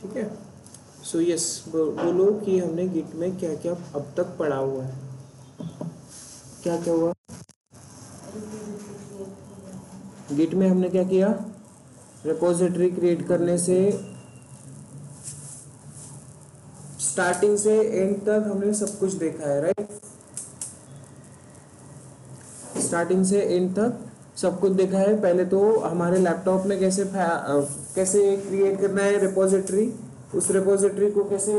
ठीक है। So yes, बोलो कि हमने गिट में क्या क्या अब तक पढ़ा हुआ है, क्या क्या हुआ गिट में। हमने क्या किया, रिपोजिटरी क्रिएट करने से स्टार्टिंग से एंड तक हमने सब कुछ देखा है, राइट। स्टार्टिंग से एंड तक सब कुछ देखा है। पहले तो हमारे लैपटॉप में कैसे क्रिएट करना है रिपोजिटरी, उस रिपोजिटरी को कैसे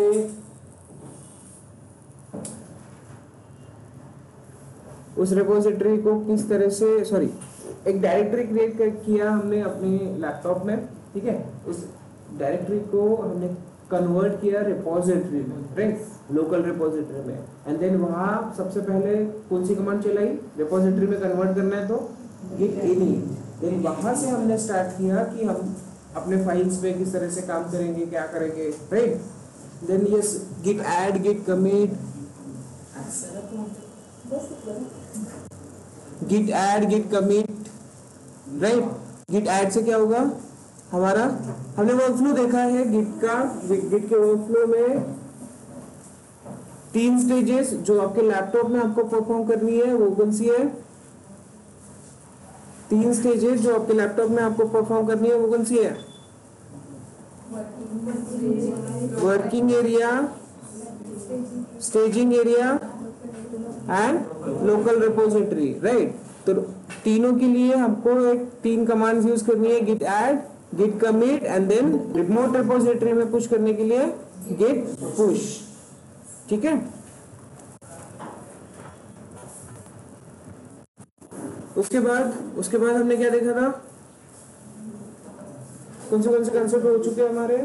उस रिपोजिटरी को किस तरह से एक डायरेक्टरी क्रिएट किया हमने अपने लैपटॉप में, ठीक है। उस डायरेक्टरी को हमने कन्वर्ट किया रिपोजिटरी में, राइट, लोकल रिपोजिटरी में। एंड देन वहाँ सबसे पहले कौन सी कमांड चलाई, रिपोजिटरी में कन्वर्ट करना है तो git init। देन वहाँ से हमने स्टार्ट किया कि हम अपने फाइल्स पे किस तरह से काम करेंगे, क्या करेंगे, right. Then yes, git add, git commit, git add, git commit, right. git add से क्या होगा हमारा, हमने वर्कफ्लो देखा है गिट का। गिट के वर्कफ्लो में 3 स्टेजेस जो आपके लैपटॉप में आपको परफॉर्म करनी है वो कौन सी है, 3 स्टेजेस जो आपके लैपटॉप में आपको परफॉर्म करनी है वो कौन सी है, working area, staging area and local repository, right. तो तीनों के लिए हमको 3 कमांड्स यूज करनी है, git add, git commit and then remote repository में पुश करने के लिए गिट पुश, ठीक है। उसके बाद हमने क्या देखा था, कौन से कंसेप्ट हो चुके हैं हमारे,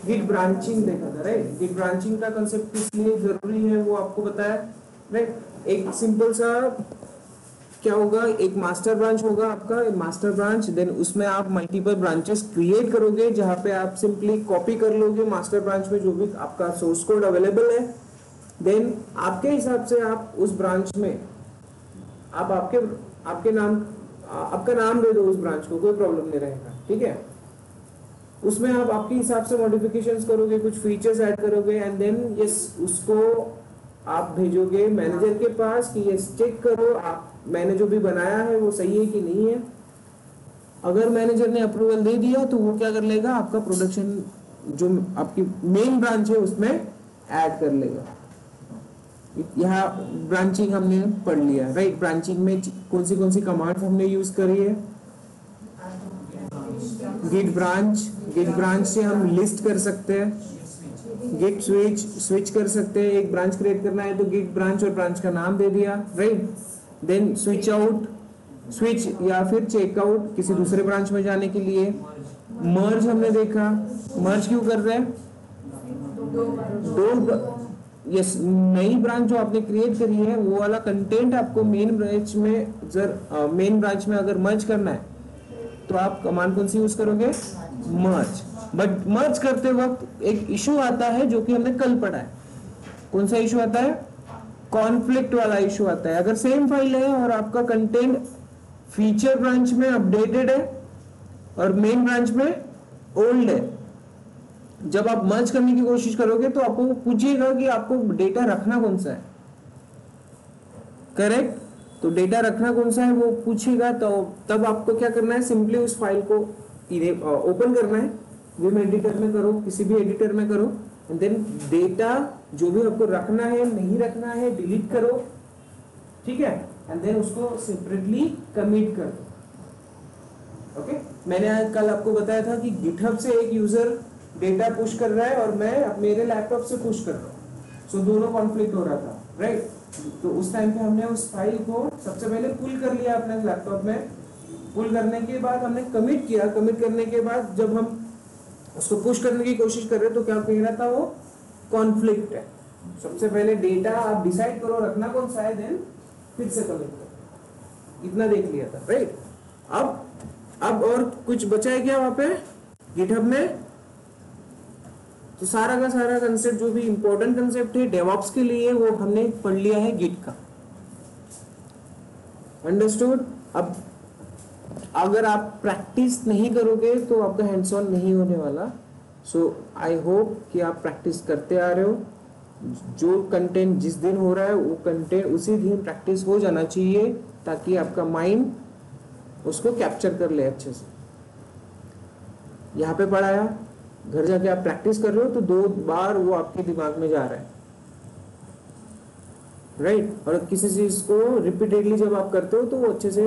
गिट ब्रांचिंग देखा था, राइट। गिट ब्रांचिंग का कंसेप्ट किस लिए जरूरी है वो आपको बताया, राइट। एक सिंपल सा क्या होगा, एक मास्टर ब्रांच होगा आपका, मास्टर ब्रांच, देन उसमें आप मल्टीपल ब्रांचेस क्रिएट करोगे जहां पे आप सिंपली कॉपी कर लोगे मास्टर ब्रांच में जो भी आपका सोर्स कोड अवेलेबल है। देन आपके हिसाब से आप उस ब्रांच में आप आपके नाम आपका नाम दे दो उस ब्रांच को, कोई प्रॉब्लम नहीं रहेगा, ठीक है। उसमें आप आपके हिसाब से मॉडिफिकेशंस करोगे, कुछ फीचर्स ऐड करोगे एंड देन यस उसको आप भेजोगे मैनेजर के पास कि यस चेक करो आप मैंने जो भी बनाया है वो सही है कि नहीं है। अगर मैनेजर ने अप्रूवल दे दिया तो वो क्या कर लेगा, आपका प्रोडक्शन जो आपकी मेन ब्रांच है उसमें ऐड कर लेगा। यहाँ ब्रांचिंग हमने पढ़ लिया, राइट। ब्रांचिंग में कौन सी कमांड्स हमने यूज करी है, गिट ब्रांच से हम लिस्ट कर सकते हैं, गिट स्विच कर सकते हैं। एक ब्रांच क्रिएट करना है तो गिट ब्रांच और ब्रांच का नाम दे दिया, राइट। देन स्विच या फिर चेकआउट किसी दूसरे ब्रांच में जाने के लिए। मर्ज हमने देखा, मर्ज क्यों कर रहे हैं, यस नई ब्रांच जो आपने क्रिएट करी है वो वाला कंटेंट आपको मेन ब्रांच में अगर मर्ज करना है तो आप कमांड कौन सी यूज करोगे, मर्ज। बट मर्ज करते वक्त एक इशू आता है जो कि हमने कल पढ़ा है। कौन सा इशू आता है, कॉन्फ्लिक्ट वाला इशू आता है। अगर सेम फाइल है और आपका कंटेंट फीचर ब्रांच में अपडेटेड है और मेन ब्रांच में ओल्ड है, जब आप मर्ज करने की कोशिश करोगे तो आपको पूछेगा कि आपको डेटा रखना कौन सा है, करेक्ट। तो डेटा रखना कौन सा है वो पूछेगा, तो तब आपको क्या करना है, सिंपली उस फाइल को ओपन करना है, विम एडिटर में करो, किसी भी एडिटर में करो, एंड देन डेटा जो भी आपको रखना है नहीं रखना है डिलीट करो, ठीक है। एंड देन उसको सेपरेटली कमिट कर दो, ओके। मैंने कल आपको बताया था कि गिटहब से एक यूजर डेटा पुश कर रहा है और मैं मेरे लैपटॉप से पुश कर रहा हूँ, सो दोनों कॉन्फ्लिक्ट हो रहा था, राइट। तो उस टाइम पे हमने उस फाइल को सबसे पहले पुल कर लिया अपने लैपटॉप में। पुल करने के बाद हमने कमिट किया, कमिट करने के बाद जब हम उसको पुश करने की कोशिश कर रहे तो क्या कह रहा था, वो कॉन्फ्लिक्ट है। सबसे पहले डेटा आप डिसाइड करो रखना कौन सा है, देन फिर से कमिट करो। इतना देख लिया था, राइट। अब और कुछ बचा है क्या वहां पे गिटहब में, तो सारा का सारा कंसेप्ट जो भी इंपॉर्टेंट कंसेप्ट है डेवऑप्स के लिए वो हमने पढ़ लिया है गिट का, अंडरस्टूड। अब अगर आप प्रैक्टिस नहीं करोगे तो आपका हैंड्स ऑन नहीं होने वाला, सो आई होप कि आप प्रैक्टिस करते आ रहे हो। जो कंटेंट जिस दिन हो रहा है वो कंटेंट उसी दिन प्रैक्टिस हो जाना चाहिए, ताकि आपका माइंड उसको कैप्चर कर ले अच्छे से। यहाँ पे पढ़ाया, घर जाके आप प्रैक्टिस कर रहे हो तो 2 बार वो आपके दिमाग में जा रहा है, राइट। और किसी चीज को रिपीटेडली जब आप करते हो तो वो अच्छे से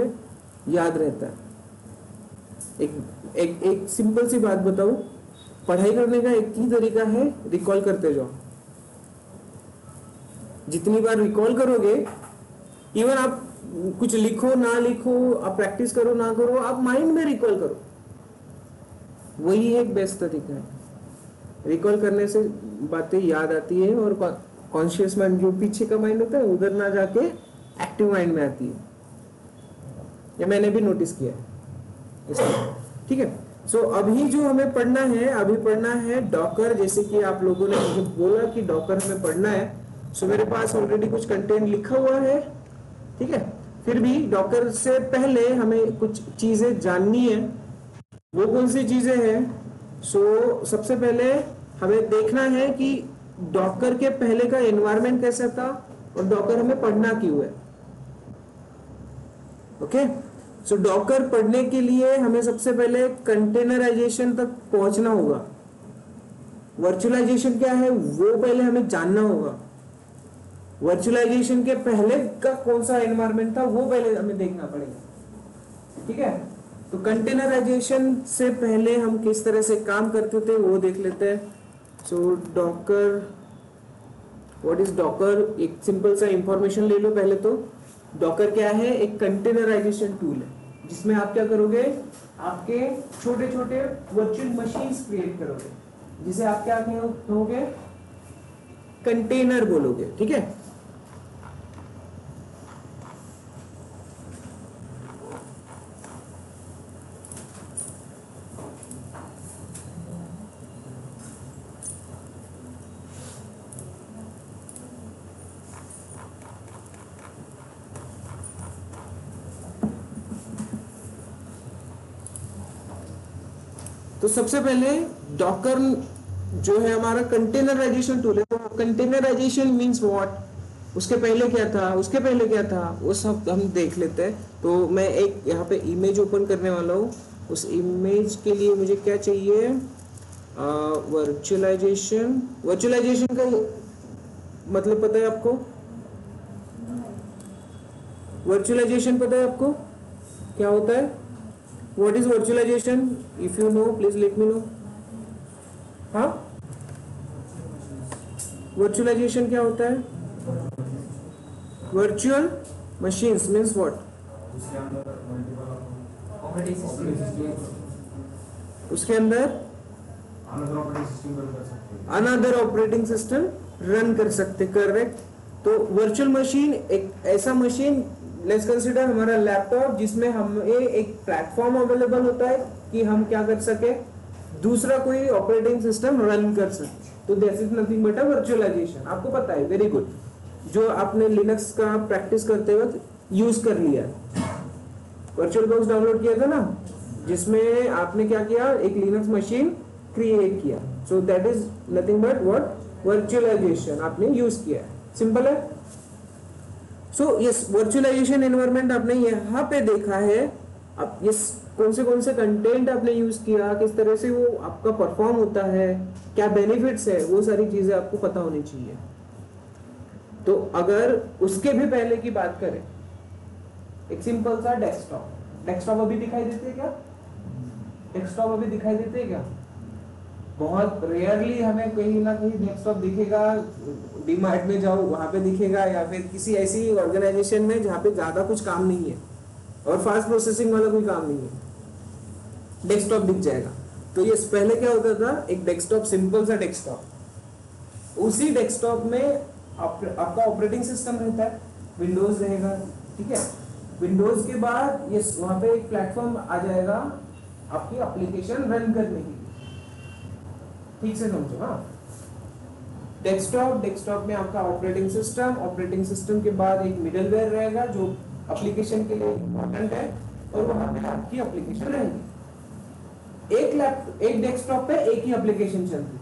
याद रहता है। एक सिंपल सी बात बताऊं, पढ़ाई करने का एक ही तरीका है, रिकॉल करते जाओ। जितनी बार रिकॉल करोगे, इवन आप कुछ लिखो ना लिखो, आप प्रैक्टिस करो ना करो, आप माइंड में रिकॉल करो, वही एक बेस्ट तरीका है। रिकॉल करने से बातें याद आती है और कॉन्शियस माइंड जो पीछे का माइंड होता है उधर ना जाके एक्टिव माइंड में आती है। ये मैंने भी नोटिस किया है इसमें, ठीक है। सो अभी जो हमें पढ़ना है, अभी पढ़ना है डॉकर। जैसे कि आप लोगों ने मुझे बोला कि डॉकर हमें पढ़ना है, सो मेरे पास ऑलरेडी कुछ कंटेंट लिखा हुआ है, ठीक है। फिर भी डॉकर से पहले हमें कुछ चीजें जाननी है। वो कौन सी चीजें हैं? सो सबसे पहले हमें देखना है कि डॉकर के पहले का एनवायरनमेंट कैसा था और डॉकर हमें पढ़ना क्यों है। ओके, सो डॉकर पढ़ने के लिए हमें सबसे पहले कंटेनराइजेशन तक पहुंचना होगा। वर्चुअलाइजेशन क्या है वो पहले हमें जानना होगा। वर्चुअलाइजेशन के पहले का कौन सा एनवायरनमेंट था वो पहले हमें देखना पड़ेगा, ठीक है। तो कंटेनराइजेशन से पहले हम किस तरह से काम करते थे वो देख लेते हैं। सो डॉकर, व्हाट इज डॉकर? एक सिंपल सा इंफॉर्मेशन ले लो पहले तो। डॉकर क्या है? एक कंटेनराइजेशन टूल है जिसमें आप क्या करोगे, आपके छोटे छोटे वर्चुअल मशीन्स क्रिएट करोगे, जिसे आप क्या कहोगे, कंटेनर बोलोगे, ठीक है। तो सबसे पहले डॉकर जो है हमारा कंटेनराइजेशन टूल है। तो कंटेनराइजेशन मींस व्हाट, उसके पहले क्या था, उसके पहले क्या था, वो सब हम देख लेते हैं। तो मैं एक यहाँ पे इमेज ओपन करने वाला हूँ। उस इमेज के लिए मुझे क्या चाहिए, वर्चुअलाइजेशन। वर्चुअलाइजेशन का मतलब पता है आपको? वर्चुअलाइजेशन पता है आपको क्या होता है? What is virtualization? If you know, please let me know. हाँ, virtualization क्या होता है? Virtual machines means what? उसके अंदर अनदर ऑपरेटिंग सिस्टम रन कर सकते, करेक्ट। तो वर्चुअल मशीन एक ऐसा मशीन, लेट्स कंसीडर हमारा लैपटॉप, जिसमें हमें एक प्लेटफॉर्म अवेलेबल होता है कि हम क्या कर सके, दूसरा कोई ऑपरेटिंग सिस्टम रन कर सके। तो this is nothing but a virtualization. आपको पता है, वेरी गुड, जो आपने लिनक्स का प्रैक्टिस करते वक्त यूज कर लिया, वर्चुअल बॉक्स डाउनलोड किया था ना, जिसमें आपने क्या किया, एक लिनक्स मशीन क्रिएट किया। So that is nothing but what, virtualization आपने यूज किया है। सिंपल है। सो यस, वर्चुअलाइजेशन एनवायरनमेंट आपने यहाँ पे देखा है। अब यस, कौन से कंटेंट आपने यूज किया, किस तरह से वो आपका परफॉर्म होता है, क्या बेनिफिट्स है, वो सारी चीजें आपको पता होनी चाहिए। तो अगर उसके भी पहले की बात करें, एक सिंपल सा डेस्कटॉप। डेस्कटॉप अभी दिखाई देते हैं क्या? डेस्कटॉप अभी दिखाई देते हैं क्या? बहुत रेयरली हमें कहीं ना कहीं डेस्कटॉप दिखेगा। डीमार्ट में जाओ वहां पे दिखेगा, या फिर किसी ऐसी ऑर्गेनाइजेशन में जहाँ पे ज्यादा कुछ काम नहीं है और फास्ट प्रोसेसिंग वाला कोई काम नहीं है, डेस्कटॉप दिख जाएगा। तो ये पहले क्या होता था, एक डेस्कटॉप, सिंपल सा डेस्कटॉप। उसी डेस्कटॉप में आपका ऑपरेटिंग सिस्टम रहता है, विंडोज रहेगा, ठीक है। विंडोज के बाद ये वहां पे एक प्लेटफॉर्म आ जाएगा आपकी एप्लीकेशन रन करने की। ठीक से समझो। हाँ, डेस्कटॉप में आपका ऑपरेटिंग सिस्टम के बाद एक मिडलवेयर रहेगा जो एप्लीकेशन के लिए इम्पोर्टेंट है, और वहां पे आपकी एप्लीकेशन रहेगी। एक डेस्कटॉप पे एक ही एप्लीकेशन चलती थी।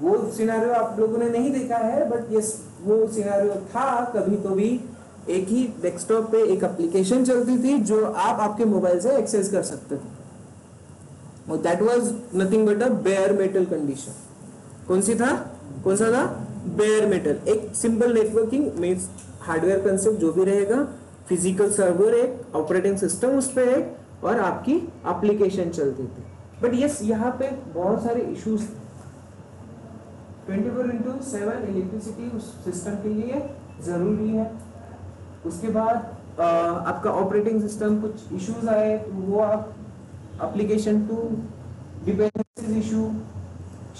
वो सिनेरियो आप लोगों ने नहीं देखा है, बट यस वो सिनेरियो था कभी तो भी। एक ही डेस्कटॉप पे एक एप्लीकेशन चलती थी जो आप आपके मोबाइल से एक्सेस कर सकते थे, और that was nothing but a bare metal condition. कौन सा था? Bare metal. एक simple networking means hardware concept जो भी रहेगा, फिजिकल सर्वर एक, ऑपरेटिंग सिस्टम उस पे एक, और आपकी एप्लीकेशन चलती थी। बट यस यहाँ पे बहुत सारे इश्यूज, 24/7 इलेक्ट्रिसिटी उस सिस्टम के लिए जरूरी है। उसके बाद आपका ऑपरेटिंग सिस्टम कुछ इश्यूज आए तो वो आप application to dependencies issue,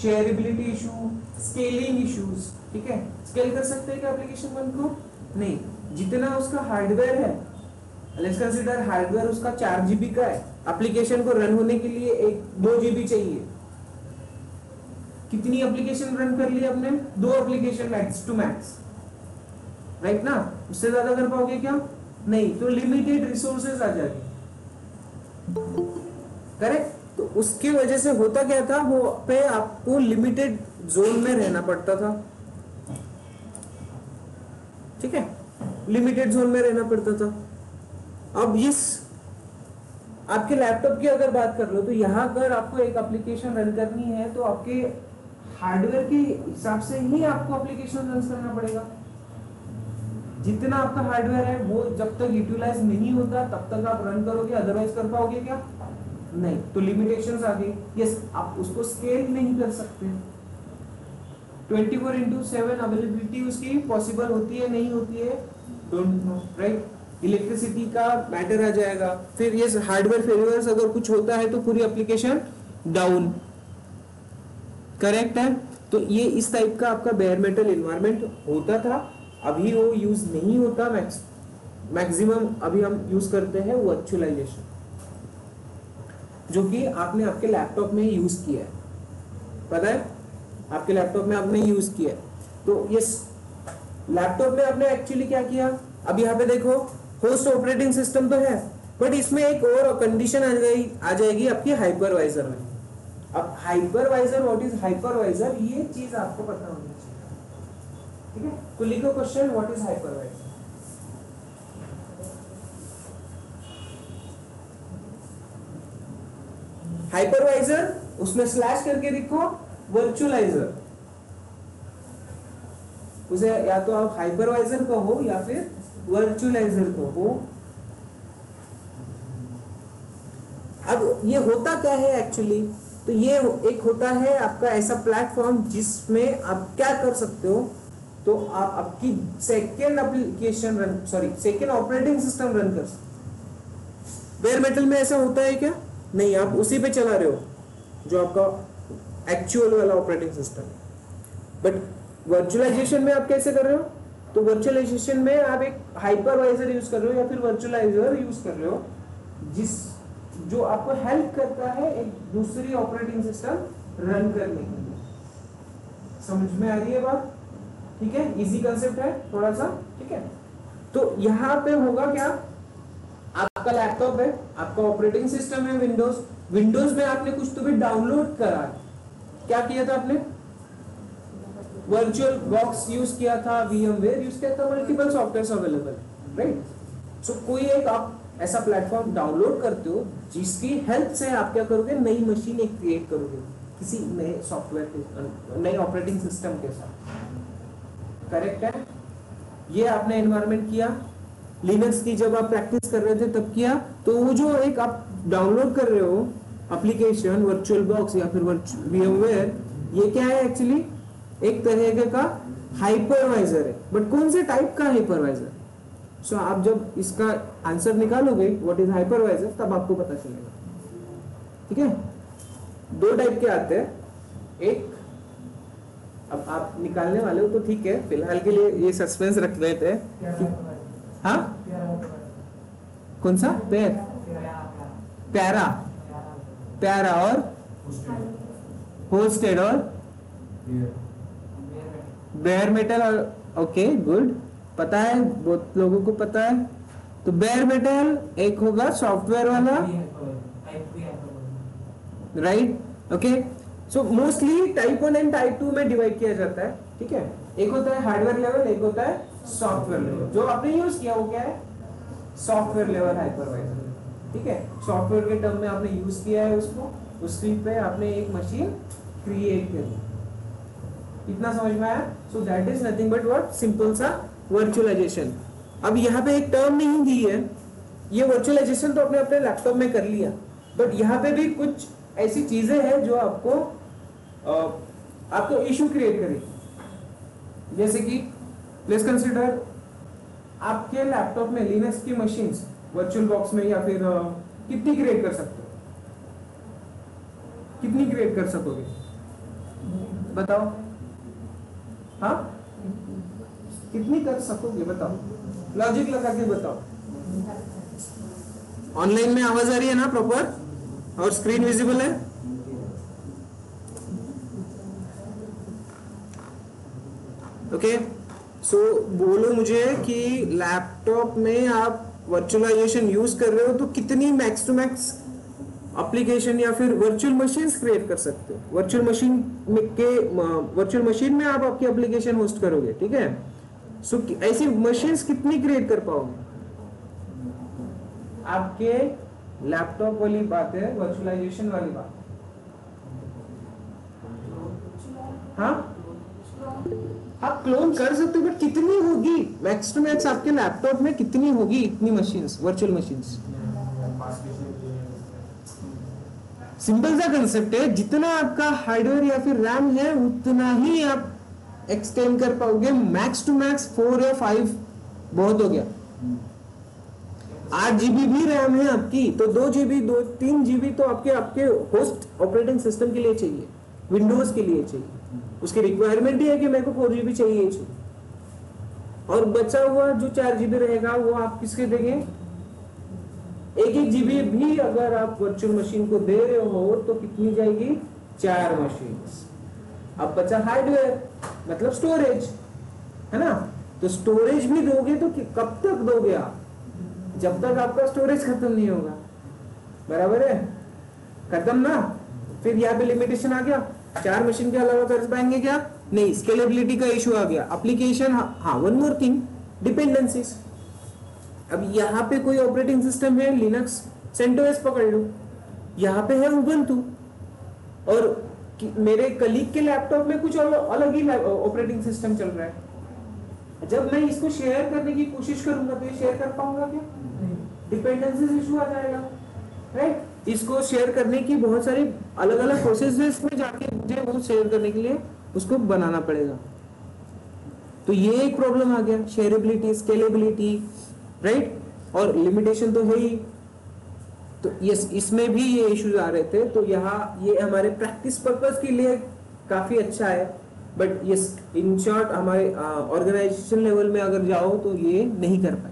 shareability issue, scaling issues, ठीक है। स्केल कर सकते हैं क्या एप्लीकेशन वन को? नहीं। जितना उसका हार्डवेयर है, लेट्स कंसीडर हार्डवेयर उसका 4 GB का है, एप्लीकेशन को रन होने के लिए 2 GB चाहिए। कितनी एप्लीकेशन रन कर ली आपने? 2 application max to max, right ना? उससे ज्यादा कर पाओगे क्या? नहीं। तो लिमिटेड रिसोर्सेज आ जाएंगे, करेक्ट। तो उसकी वजह से होता क्या था, वो पे आपको लिमिटेड जोन में रहना पड़ता था, ठीक है, लिमिटेड जोन में रहना पड़ता था। अब इस आपके लैपटॉप की अगर बात कर लो तो यहाँ अगर आपको एक एप्लीकेशन रन करनी है तो आपके हार्डवेयर के हिसाब से ही आपको एप्लीकेशन रन करना पड़ेगा। जितना आपका हार्डवेयर है वो जब तक यूटिलाइज नहीं होता तब तक आप रन करोगे, अदरवाइज कर पाओगे क्या? नहीं। तो लिमिटेशंस आ गई। यस, आप उसको स्केल नहीं कर सकते। 24/7 अवेलेबिलिटी उसकी पॉसिबल होती है नहीं होती है, डोंट नो, राइट। इलेक्ट्रिसिटी का मैटर आ जाएगा। फिर ये हार्डवेयर फेलियर्स अगर कुछ होता है तो पूरी एप्लीकेशन डाउन, करेक्ट है। तो ये इस टाइप का आपका बेयर मेटल एनवायरनमेंट होता था। अभी वो यूज नहीं होता, मैक्सिमम अभी हम यूज करते हैं वर्चुअलाइजेशन, जो कि आपने आपके लैपटॉप में यूज किया है, पता है आपके लैपटॉप में आपने यूज किया है। तो ये लैपटॉप में आपने एक्चुअली क्या किया, अब यहाँ पे देखो होस्ट ऑपरेटिंग सिस्टम तो है, बट इसमें एक और कंडीशन आ जाएगी आपकी हाइपरवाइजर में। अब हाइपरवाइजर, व्हाट इज हाइपरवाइजर, ये चीज आपको पता होनी चाहिए, ठीक है। तो लिखो question, what is hypervisor. Hypervisor उसमें स्लैश करके लिखो वर्चुअलाइजर। उसे या तो आप हाइपरवाइजर कहो या फिर वर्चुअलाइजर कहो। अब ये होता क्या है एक्चुअली, तो ये एक होता है आपका ऐसा प्लेटफॉर्म जिसमें आप क्या कर सकते हो, तो आप आपकी second application second operating system run कर सकते। बेयर मेटल में ऐसा होता है क्या? नहीं, आप उसी पे चला रहे हो जो आपका एक्चुअल वाला ऑपरेटिंग सिस्टम है। बट वर्चुअलाइजेशन में आप कैसे कर रहे हो, तो वर्चुअलाइजेशन में आप एक हाइपरवाइजर यूज कर रहे हो या फिर वर्चुअलाइजर यूज कर रहे हो जो आपको हेल्प करता है एक दूसरी ऑपरेटिंग सिस्टम रन करने के लिए। समझ में आ रही है बात? ठीक है, इजी कंसेप्ट है थोड़ा सा, ठीक है। तो यहाँ पे होगा क्या, आपका लैपटॉप है, आपका ऑपरेटिंग सिस्टम है विंडोज में आपने कुछ तो भी डाउनलोड करा है। क्या किया था आपने? वर्चुअल बॉक्स यूज किया था, VMware यूज किया था, मल्टीपल सॉफ्टवेयर्स अवेलेबल, राइट। सो कोई एक आप ऐसा प्लेटफॉर्म डाउनलोड करते हो जिसकी हेल्प से आप क्या करोगे, नई मशीन एक क्रिएट करोगे किसी नए सॉफ्टवेयर के, नए ऑपरेटिंग सिस्टम के साथ, करेक्ट है। ये आपने एनवायरनमेंट किया, लिनक्स की जब आप प्रैक्टिस कर रहे थे तब किया। तो वो जो एक आप डाउनलोड कर रहे हो एप्लीकेशन, वर्चुअल बॉक्स या फिर VMware, ये क्या है एक्चुअली, एक तरह का हाइपरवाइजर है। बट कौन से टाइप का हाइपरवाइजर? सो आप जब इसका आंसर निकालोगे व्हाट इज हाइपरवाइजर, तब आपको पता चलेगा, ठीक है। 2 टाइप के आते हैं, एक अब आप निकालने वाले हो तो ठीक है, फिलहाल के लिए ये सस्पेंस रख लेते हैं। हाँ, कौन सा? प्यारा और होस्टेड और बेयर मेटल और ओके गुड, पता है, बहुत लोगों को पता है। तो बेयर मेटल एक होगा सॉफ्टवेयर वाला, right? Okay, so mostly type 1 and type 2 में डिवाइड किया जाता है, ठीक है? एक होता है हार्डवेयर लेवल, एक होता है सॉफ्टवेयर लेवल। जो आपने यूज किया वो क्या है? सॉफ्टवेयर लेवल हाइपरवाइजर, ठीक है? सॉफ्टवेयर के टर्म में आपने यूज किया है उसको, उसी पे आपने एक मशीन क्रिएट करी। इतना समझ में आया? सो that is nothing but what? Simple सा वर्चुअलाइजेशन। अब यहाँ पे एक टर्म नहीं दी है, ये वर्चुअलाइजेशन तो आपने अपने लैपटॉप में कर लिया, बट यहाँ पे भी कुछ ऐसी चीजें हैं जो आपको इशू क्रिएट करेगी। जैसे कि प्लीज कंसिडर, आपके लैपटॉप में लिनक्स की मशीन्स वर्चुअल बॉक्स में या फिर कितनी क्रिएट कर सकते हो? कितनी क्रिएट कर सकोगे बताओ? हाँ, कितनी कर सकोगे बताओ? लॉजिक लगा के बताओ। ऑनलाइन में आवाज आ रही है ना प्रॉपर, और स्क्रीन विजिबल है? ओके, सो बोलो मुझे कि लैपटॉप में आप वर्चुअलाइजेशन यूज कर रहे हो तो कितनी मैक्स टू मैक्स एप्लीकेशन या फिर वर्चुअल मशीन्स क्रिएट कर सकते हो? वर्चुअल मशीन में आप आपकी एप्लीकेशन होस्ट करोगे, ठीक है? सो ऐसी मशीन्स कितनी क्रिएट कर पाओगे? आपके लैपटॉप वाली बात है, वर्चुअलाइजेशन वाली बात। हाँ, आप क्लोन कर सकते हो, बट कितनी होगी मैक्स टू मैक्स? आपके लैपटॉप में कितनी होगी इतनी मशीन्स, वर्चुअल मशीन्स? सिंपल सा कंसेप्ट है, जितना आपका हार्डवेयर या फिर रैम है उतना ही आप एक्सटेंड कर पाओगे। मैक्स टू मैक्स 4 या 5 बहुत हो गया। 8 GB भी रैम है आपकी तो 2 GB 3 GB तो आपके होस्ट ऑपरेटिंग सिस्टम के लिए चाहिए, विंडोज के लिए चाहिए। उसकी रिक्वायरमेंट ही है कि मेरे को 4 GB चाहिए। और बचा हुआ जो 4 GB रहेगा वो आप किसके देंगे? 1 GB भी अगर आप वर्चुअल मशीन को दे रहे हो तो कितनी जाएगी? 4 मशीन। अब बचा हार्डवेयर मतलब स्टोरेज, है ना? तो स्टोरेज भी दोगे तो कब तक दोगे आप? जब तक आपका स्टोरेज खत्म नहीं होगा, बराबर है? खत्म ना, फिर यहाँ पे लिमिटेशन आ गया। 4 मशीन के अलावा कर पाएंगे क्या? नहीं, स्केलेबिलिटी का इशू आ गया। एप्लीकेशन, हाँ, वन मोर थिंग, डिपेंडेंसीज। अब यहाँ पे कोई ऑपरेटिंग सिस्टम है लिनक्स, सेंटोस पकड़ लो, यहाँ पे है उबंटू, और मेरे कलीग के लैपटॉप में कुछ अलग ही ऑपरेटिंग सिस्टम चल रहा है। जब मैं इसको शेयर करने की कोशिश करूंगा तो ये शेयर कर पाऊंगा क्या? डिपेंडेंसीज इशू आ जाएगा, राइट? इसको शेयर करने की बहुत सारी अलग अलग प्रोसेसेस में जाके मुझे वो शेयर करने के लिए उसको बनाना पड़ेगा। तो ये एक प्रॉब्लम आ गया, शेयरेबिलिटी, स्केलेबिलिटी, राइट? और लिमिटेशन तो है ही। तो यस, इसमें भी ये इश्यूज आ रहे थे। तो यहाँ ये हमारे प्रैक्टिस पर्पस के लिए काफी अच्छा है, बट यस, इन शॉर्ट हमारे ऑर्गेनाइजेशन लेवल में अगर जाओ तो ये नहीं कर पाए।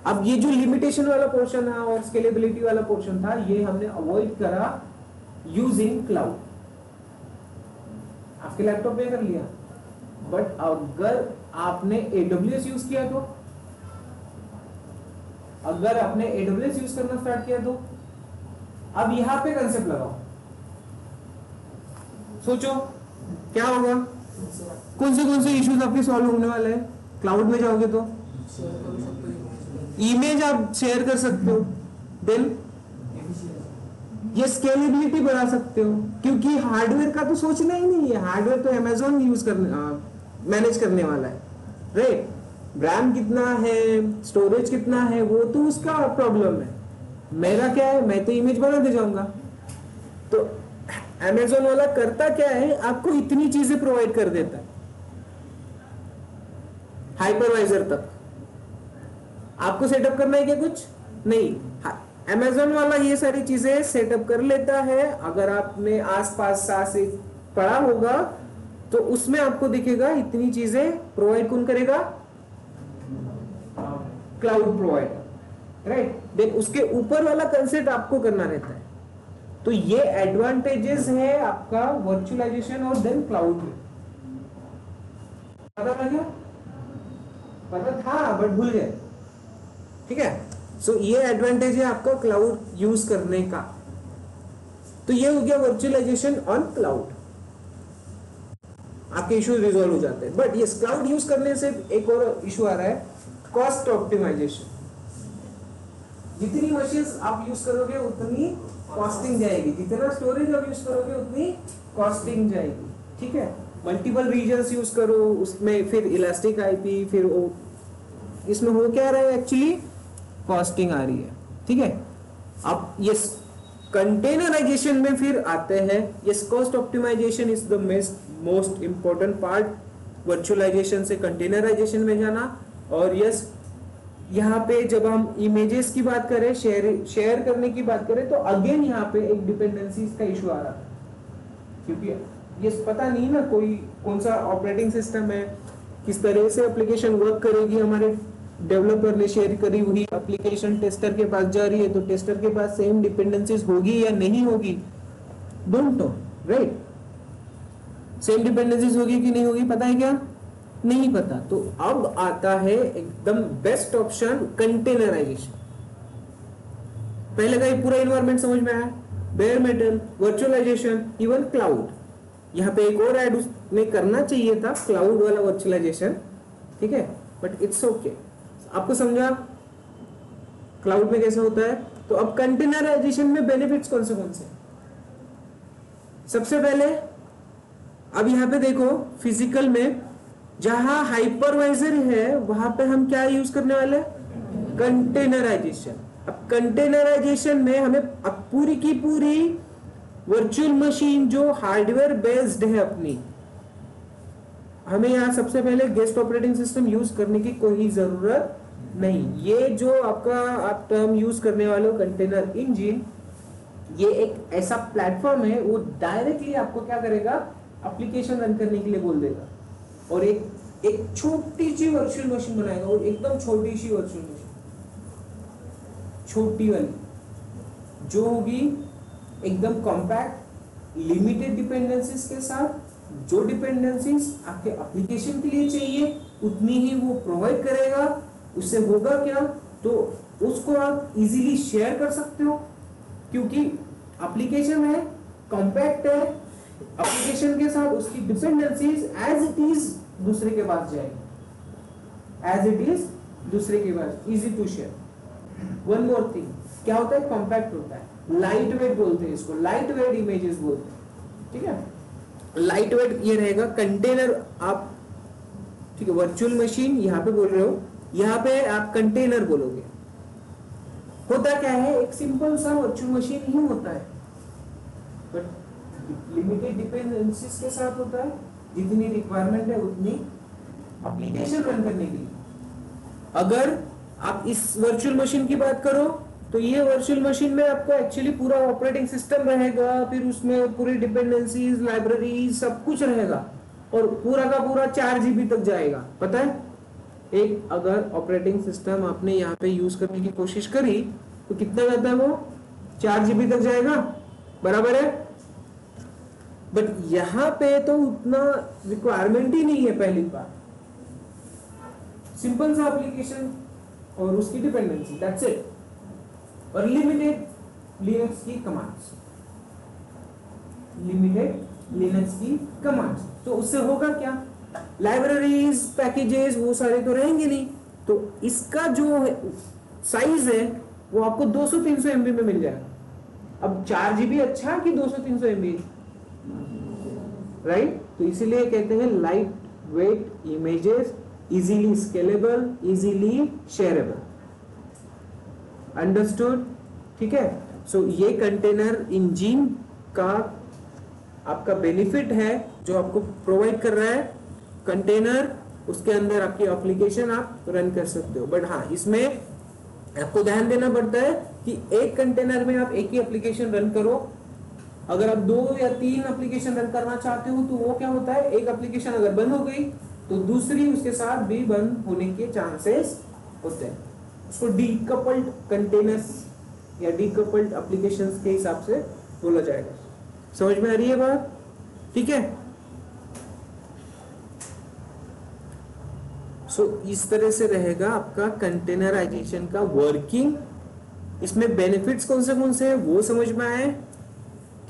अब ये जो लिमिटेशन वाला पोर्शन है और स्केलेबिलिटी वाला पोर्शन था, ये हमने अवॉइड करा यूजिंग क्लाउड। आपके लैपटॉप पे कर लिया, बट अगर आपने AWS यूज किया तो, अगर आपने AWS यूज करना स्टार्ट किया तो, अब यहां पे कंसेप्ट लगाओ, सोचो क्या होगा? कौन से इश्यूज आपके सॉल्व होने वाले हैं? क्लाउड में जाओगे तो इमेज आप शेयर कर सकते हो, देन ये स्केलेबिलिटी बढ़ा सकते हो, क्योंकि हार्डवेयर का तो सोचना ही नहीं है। हार्डवेयर तो अमेज़न यूज करने मैनेज करने वाला है, राइट? रैम कितना है, स्टोरेज कितना है, वो तो उसका प्रॉब्लम है। मेरा क्या है, मैं तो इमेज बना दे जाऊंगा। तो अमेज़न वाला करता क्या है, आपको इतनी चीजें प्रोवाइड कर देता है, हाइपरवाइजर तक। आपको सेटअप करना है क्या? कुछ नहीं, अमेज़न वाला ये सारी चीजें सेटअप कर लेता है। अगर आपने आसपास से पढ़ा होगा तो उसमें आपको दिखेगा इतनी चीजें प्रोवाइड कौन करेगा? Cloud provider, right? देन उसके ऊपर वाला कंसेप्ट आपको करना रहता है। तो ये एडवांटेजेस है आपका वर्चुअलाइजेशन और देन क्लाउड में। पता लग गया? पता था बट भूल गए, ठीक है? सो ये एडवांटेज है आपका क्लाउड यूज करने का। तो ये हो गया वर्चुअलाइजेशन ऑन क्लाउड, आपके इश्यूज रिजॉल्व हो जाते हैं। बट ये क्लाउड यूज करने से एक और इशू आ रहा है, कॉस्ट ऑप्टिमाइजेशन। जितनी मशीन्स आप यूज करोगे उतनी कॉस्टिंग जाएगी, जितना स्टोरेज आप यूज करोगे उतनी कॉस्टिंग जाएगी, ठीक है। मल्टीपल रीजन्स यूज करो, उसमें फिर इलास्टिक आईपी, फिर वो इसमें हो क्या रहा है, एक्चुअली कॉस्टिंग आ रही है, ठीक है। अब ये कंटेनराइजेशन में फिर आते हैं, yes cost optimization is the most important part, virtualization से कंटेनराइजेशन में जाना। और यस यहाँ पे जब हम इमेजेस की बात करें, शेयर करने की बात करें, तो अगेन यहाँ पे एक डिपेंडेंसी का इशू आ रहा है, क्योंकि ये पता नहीं ना कोई कौन सा ऑपरेटिंग सिस्टम है, किस तरह से एप्लीकेशन वर्क करेगी। हमारे डेवलपर ने शेयर करी हुई एप्लीकेशन टेस्टर के पास जा रही है, तो टेस्टर के पास सेम डिपेंडेंसीज होगी या नहीं होगी, don't know, right. Same dependencies होगी कि नहीं होगी पता है क्या, नहीं पता। तो अब आता है एकदम बेस्ट ऑप्शन, कंटेनराइजेशन। पहले का पूरा इन्वायरमेंट समझ में आया, bare metal, virtualization, even cloud. यहाँ पे एक और ऐड उसने करना चाहिए था, क्लाउड वाला वर्चुअलाइजेशन, ठीक है, बट इट्स ओके, आपको समझा क्लाउड में कैसे होता है। तो अब कंटेनराइजेशन में बेनिफिट्स कौन से सबसे पहले, अब यहाँ पे देखो फिजिकल में जहां हाइपरवाइजर है वहां पे हम क्या यूज करने वाले, कंटेनराइजेशन। अब कंटेनराइजेशन में हमें अब पूरी की पूरी वर्चुअल मशीन जो हार्डवेयर बेस्ड है अपनी, हमें यहाँ सबसे पहले गेस्ट ऑपरेटिंग सिस्टम यूज करने की कोई जरूरत नहीं। ये जो आपका आप टर्म यूज करने वाले हो कंटेनर इंजन, ये एक ऐसा प्लेटफॉर्म है, वो डायरेक्टली आपको क्या करेगा, एप्लीकेशन रन करने के लिए बोल देगा, और एक छोटी सी वर्चुअल मशीन बनाएगा, और एकदम छोटी सी वर्चुअल मशीन, छोटी वाली, जो होगी एकदम कॉम्पैक्ट, लिमिटेड डिपेंडेंसीज के साथ। जो डिपेंडेंसीज आपके एप्लीकेशन के लिए चाहिए उतनी ही वो प्रोवाइड करेगा। उससे होगा क्या, तो उसको आप इजीली शेयर कर सकते हो, क्योंकि एप्लीकेशन है, कॉम्पैक्ट है, एप्लीकेशन के साथ उसकी डिपेंडेंसीज एज इट इज दूसरे के पास जाएगी, एज इट इज दूसरे के पास, easy to share. One more thing, क्या होता है, कॉम्पैक्ट होता है, लाइट वेट बोलते हैं इसको, लाइट वेट इमेजेस बोलते हैं, ठीक है। लाइट वेट ये रहेगा कंटेनर, आप ठीक है, वर्चुअल मशीन यहाँ पे बोल रहे हो, यहाँ पे आप कंटेनर बोलोगे। होता क्या है, एक सिंपल सा वर्चुअल मशीन ही होता है, बट लिमिटेड डिपेंडेंसीज के साथ होता है, जितनी रिक्वायरमेंट है उतनी एप्लीकेशन रन करने के लिए। अगर आप इस वर्चुअल मशीन की बात करो, तो ये वर्चुअल मशीन में आपको एक्चुअली पूरा ऑपरेटिंग सिस्टम रहेगा, फिर उसमें पूरी डिपेंडेंसीज, लाइब्रेरी, सब कुछ रहेगा, और पूरा का पूरा 4 GB तक जाएगा। पता है, एक अगर ऑपरेटिंग सिस्टम आपने यहाँ पे यूज करने की कोशिश करी तो कितना जाता है, वो 4 GB तक जाएगा, बराबर है। बट यहाँ पे तो उतना रिक्वायरमेंट ही नहीं है, पहली बार सिंपल सा एप्लीकेशन और उसकी डिपेंडेंसी, दैट्स इट, और लिमिटेड लिनक्स की कमांड्स, लिमिटेड लिनक्स की कमांड्स। तो उससे होगा क्या, लाइब्रेरीज, पैकेजेस, वो सारे तो रहेंगे नहीं, तो इसका जो साइज है वो आपको 200-300 MB में मिल जाएगा। अब 4 GB अच्छा कि 200-300 MB, राइट। तो इसीलिए कहते हैं light weight images, easily scalable, easily shareable, understood, ठीक है। सो ये कंटेनर इंजन का आपका बेनिफिट है जो आपको प्रोवाइड कर रहा है कंटेनर, उसके अंदर आपकी एप्लीकेशन आप रन कर सकते हो। बट हाँ, इसमें आपको ध्यान देना पड़ता है कि एक कंटेनर में आप एक ही एप्लीकेशन रन करो। अगर आप 2 या 3 एप्लीकेशन रन करना चाहते हो तो वो क्या होता है, एक एप्लीकेशन अगर बंद हो गई तो दूसरी उसके साथ भी बंद होने के चांसेस होते हैं। उसको डीकपल्ड कंटेनर्स या डीकपल्ड एप्लीकेशंस के हिसाब से बोला जाएगा। समझ में आ रही है बात, ठीक है। सो इस तरह से रहेगा आपका कंटेनराइजेशन का वर्किंग। इसमें बेनिफिट्स कौन से हैं वो समझ में आए,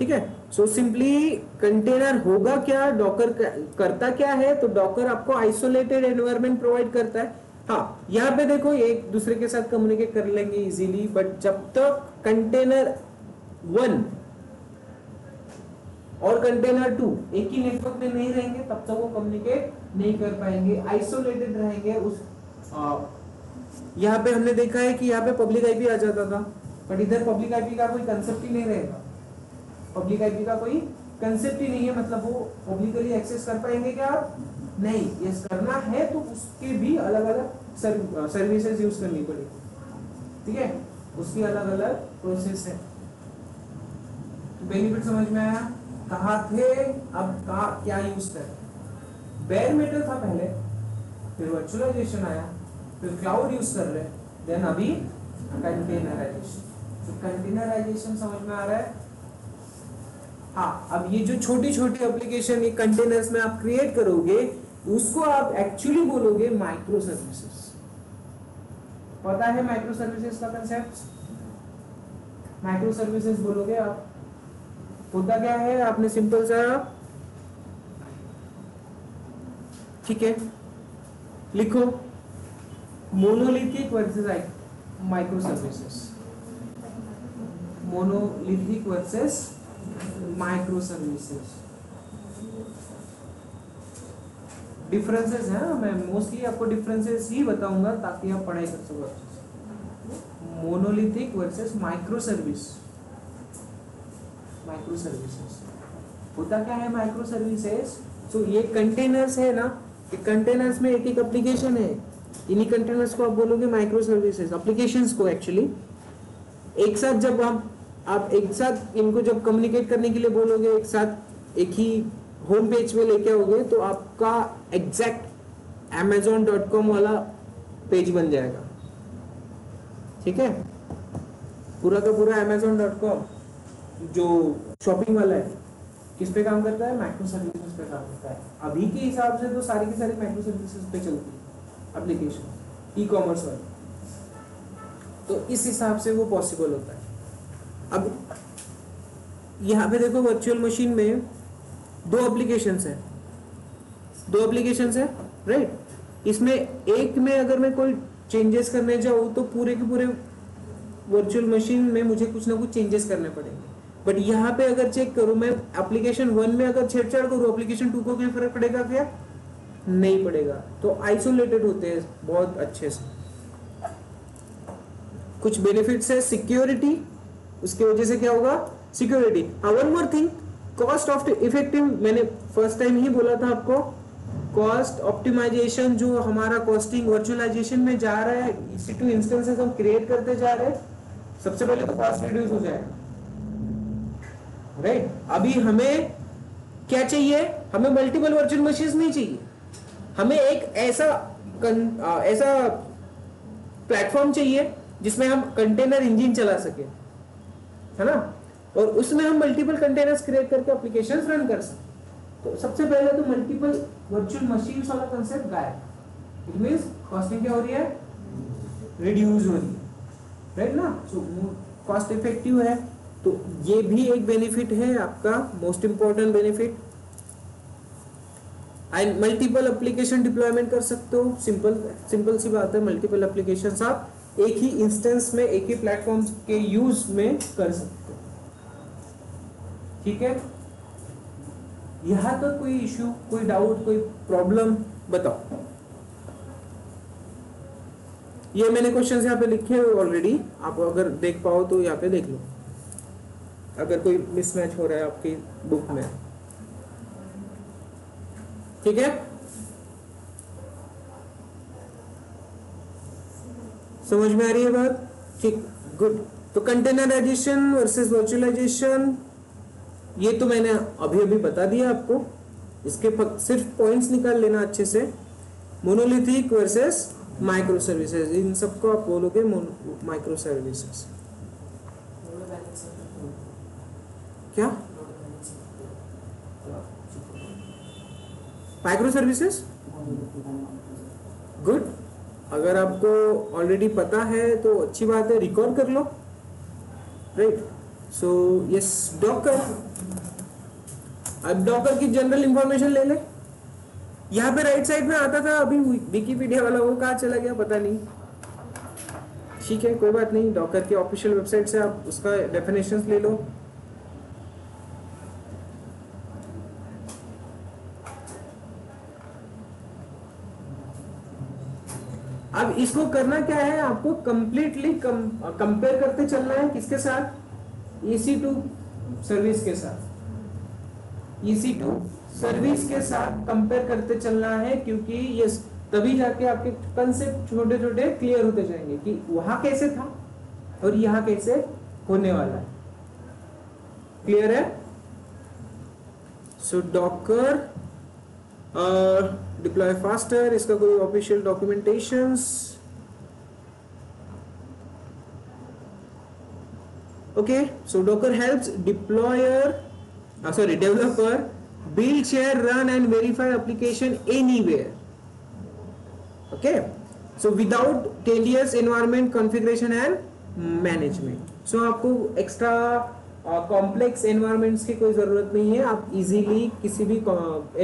ठीक है। सो सिंपली कंटेनर होगा क्या, डॉकर करता क्या है, तो डॉकर आपको आइसोलेटेड एनवायरनमेंट प्रोवाइड करता है। हाँ, यहाँ पे देखो एक दूसरे के साथ कम्युनिकेट कर लेंगे इजीली, बट जब तक कंटेनर 1 और कंटेनर 2 एक ही नेटवर्क में नहीं रहेंगे तब तक वो कम्युनिकेट नहीं कर पाएंगे, आइसोलेटेड रहेंगे। उस यहाँ पे हमने देखा है कि यहाँ पे पब्लिक आईपी आ जाता था, बट इधर पब्लिक आईपी का कोई कंसेप्ट ही नहीं रहेगा। पब्लिक आईपी का कोई कंसेप्ट ही नहीं है, मतलब वो पब्लिकली एक्सेस कर पाएंगे क्या? नहीं। यस करना है तो उसके भी अलग अलग सर्विसेज यूज करनी पड़ेगी, ठीक है, उसकी अलग अलग प्रोसेस है। बेनिफिट समझ में आया? कहाँ थे, अब कहाँ क्या यूज कर। बेयर मेटल था पहले, फिर वर्चुअलाइजेशन आया, फिर क्लाउड यूज कर रहे, देन अभी कंटेनराइजेशन। तो कंटेनराइजेशन समझ में आ रहा है? हाँ, अब ये जो छोटी छोटी एप्लीकेशन ये कंटेनर्स में आप क्रिएट करोगे उसको आप एक्चुअली बोलोगे माइक्रो सर्विसेज। पता है माइक्रो सर्विसेज का कंसेप्ट? माइक्रो सर्विसेज बोलोगे आप, होता क्या है? आपने सिंपल सा, ठीक है, लिखो monolithic versus micro services. Monolithic versus micro services, differences हैं। मैं मोस्टली आपको डिफरेंसेस ही बताऊंगा ताकि आप पढ़ाई कर सको अच्छे से। Monolithic versus micro service. Micro services होता क्या है? माइक्रो सर्विसेज, तो ये कंटेनर्स है ना, ये कंटेनर्स में एक एक एप्लीकेशन है, इन्हीं कंटेनर्स को आप बोलोगे माइक्रो सर्विसेज। एप्लीकेशंस को एक्चुअली एक साथ जब आप एक साथ इनको जब कम्युनिकेट करने के लिए बोलोगे, एक साथ एक ही होम पेज पे लेके आओगे तो आपका एग्जैक्ट amazon.com वाला पेज बन जाएगा, ठीक है। पूरा का पूरा amazon.com जो शॉपिंग वाला है किस पे काम करता है? माइक्रो सर्विसेज पे काम करता है। अभी के हिसाब से तो सारी की सारी माइक्रो सर्विसेज पे चलती है एप्लीकेशन, ई कॉमर्स वाली, तो इस हिसाब से वो पॉसिबल होता है। अब यहाँ पे देखो वर्चुअल मशीन में दो एप्लीकेशंस है, राइट। इसमें एक में अगर मैं कोई चेंजेस करने जाऊँ तो पूरे के पूरे वर्चुअल मशीन में मुझे कुछ ना कुछ चेंजेस करने पड़ेंगे। बट यहाँ पे अगर चेक करूँ मैं, एप्लीकेशन 1 में अगर छेड़छाड़ करूँ एप्लीकेशन 2 को क्या फर्क पड़ेगा क्या? नहीं पड़ेगा। तो आइसोलेटेड होते हैं बहुत अच्छे से। कुछ बेनिफिट्स है, सिक्योरिटी, उसकी वजह से क्या होगा? Security. One more thing, cost of effective, मैंने फर्स्ट टाइम ही बोला था आपको, कॉस्ट ऑप्टिमाइजेशन जो हमारा कॉस्टिंग वर्चुअलाइजेशन में जा रहा है, EC2 इंस्टेंसेस हम क्रिएट करते जा रहे हैं, सबसे पहले तो कॉस्ट रिड्यूस हो जाएगा, राइट। अभी हमें क्या चाहिए? हमें मल्टीपल वर्चुअल मशीन्स नहीं चाहिए, हमें एक ऐसा प्लेटफॉर्म चाहिए जिसमें हम कंटेनर इंजन चला सके, है ना, और उसमें हम मल्टीपल कंटेनर्स क्रिएट करके एप्लीकेशंस रन कर सकते। तो सबसे पहले तो मल्टीपल वर्चुअल मशीन्स वाला कंसेप्ट गायब। इट मींस कॉस्टिंग क्या हो रही है? रिड्यूस हो रही है, राइट ना। सो कॉस्ट इफेक्टिव है, तो ये भी एक बेनिफिट है आपका, most important benefit. And multiple application deployment कर सकते हो, सिंपल सी बात है। मल्टीपल एप्लीकेशंस आप एक ही इंस्टेंस में, एक ही प्लेटफॉर्म के यूज में कर सकते हो, ठीक है। यहां तक कोई इश्यू, कोई डाउट, कोई प्रॉब्लम बताओ। ये मैंने क्वेश्चंस यहाँ पे लिखे हुए ऑलरेडी, आप अगर देख पाओ तो यहाँ पे देख लो अगर कोई मिसमैच हो रहा है आपकी बुक में, ठीक है। समझ में आ रही है बात? ठीक, गुड। तो कंटेनराइजेशन वर्सेस वर्चुअलाइजेशन, ये तो मैंने अभी बता दिया आपको, इसके सिर्फ पॉइंट्स निकाल लेना अच्छे से। मोनोलिथिक वर्सेस माइक्रो सर्विसेज, इन सबको आप बोलोगे माइक्रो सर्विसेज। क्या माइक्रो सर्विसेज? गुड। अगर आपको ऑलरेडी पता है तो अच्छी बात है, रिकॉर्ड कर लो, राइट। सो यस, डॉकर अब डॉकर की जनरल इंफॉर्मेशन ले ले, यहाँ पे राइट साइड में आता था, अभी विकिपीडिया वाला वो कहाँ चला गया पता नहीं। ठीक है कोई बात नहीं, डॉकर की ऑफिशियल वेबसाइट से आप उसका डेफिनेशंस ले लो। अब इसको करना क्या है, आपको कंप्लीटली कंपेयर करते चलना है किसके साथ, EC2 सर्विस के साथ, EC2 सर्विस के साथ कंपेयर करते चलना है, क्योंकि ये तभी जाके आपके कंसेप्ट छोटे छोटे क्लियर होते जाएंगे कि वहां कैसे था और यहां कैसे होने वाला है। क्लियर है? सो डॉकर डिप्लॉय फास्टर, इसका कोई official documentations, okay. So Docker helps developer build, share, run and verify application anywhere. Okay, so without tedious environment configuration and management. So आपको extra complex environments की कोई जरूरत नहीं है, आप easily किसी भी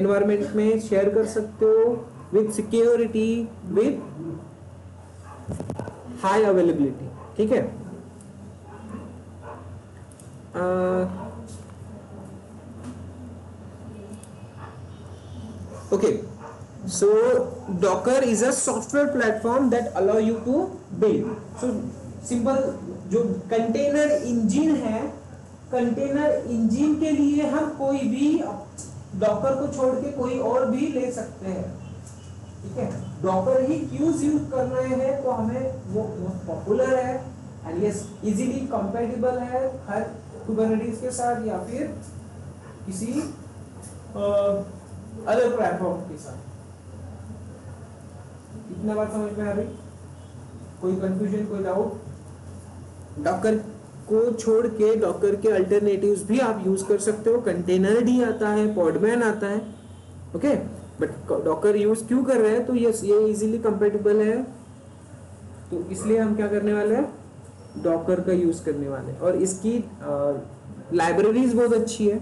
environment में share कर सकते हो with security, with high availability. ठीक है? Okay, so Docker is a software platform that allow you to build. So simple, जो कंटेनर इंजन है, कंटेनर इंजन के लिए हम कोई भी डॉकर को छोड़ के कोई और भी ले सकते हैं। ठीक है, डॉकर ही क्यों यूज कर रहे हैं, तो हमें वो पॉपुलर है एंड यस इजीली कंपैटिबल है हर कुबरनेटिस के साथ या फिर किसी अदर प्लेटफॉर्म के साथ। इतना बात समझ में आ रही? कोई कंफ्यूजन, कोई डाउट? डॉकर को छोड़ के डॉकर के अल्टरनेटिव्स भी आप यूज कर सकते हो। कंटेनर डी आता है, पॉडमैन आता है, ओके। बट डॉकर यूज क्यों कर रहे हैं, तो यस ये इजीली कंपैटिबल है, तो इसलिए हम क्या करने वाले हैं, डॉकर का यूज करने वाले हैं। और इसकी लाइब्रेरीज बहुत अच्छी है,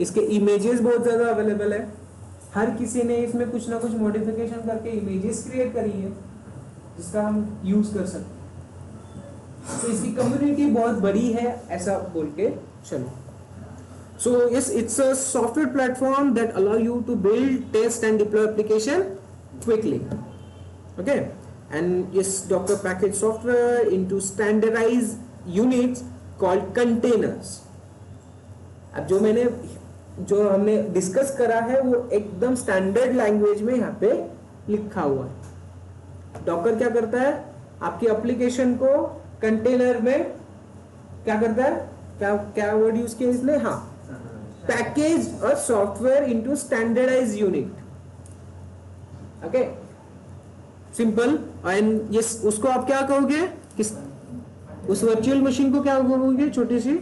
इसके इमेजेस बहुत ज्यादा अवेलेबल है, हर किसी ने इसमें कुछ ना कुछ मॉडिफिकेशन करके इमेजेस क्रिएट करी है जिसका हम यूज कर सकते हैं। तो इसकी कम्युनिटी बहुत बड़ी है, ऐसा बोल के चलो। So yes, it's a software platform that allow you to build, test and deploy application quickly, okay. And yes, Docker package software into standardized units called containers. अब जो हमने डिस्कस करा है वो एकदम स्टैंडर्ड लैंग्वेज में यहाँ पे लिखा हुआ है। डॉकर क्या करता है, आपकी एप्लीकेशन को कंटेनर में क्या करता है, क्या वर्ड यूज किया इसने, हाँ, पैकेज और software into standardized unit, okay, simple. And yes, उसको आप क्या कहोगे, किस उस वर्चुअल मशीन को क्या कहोगे, छोटी सी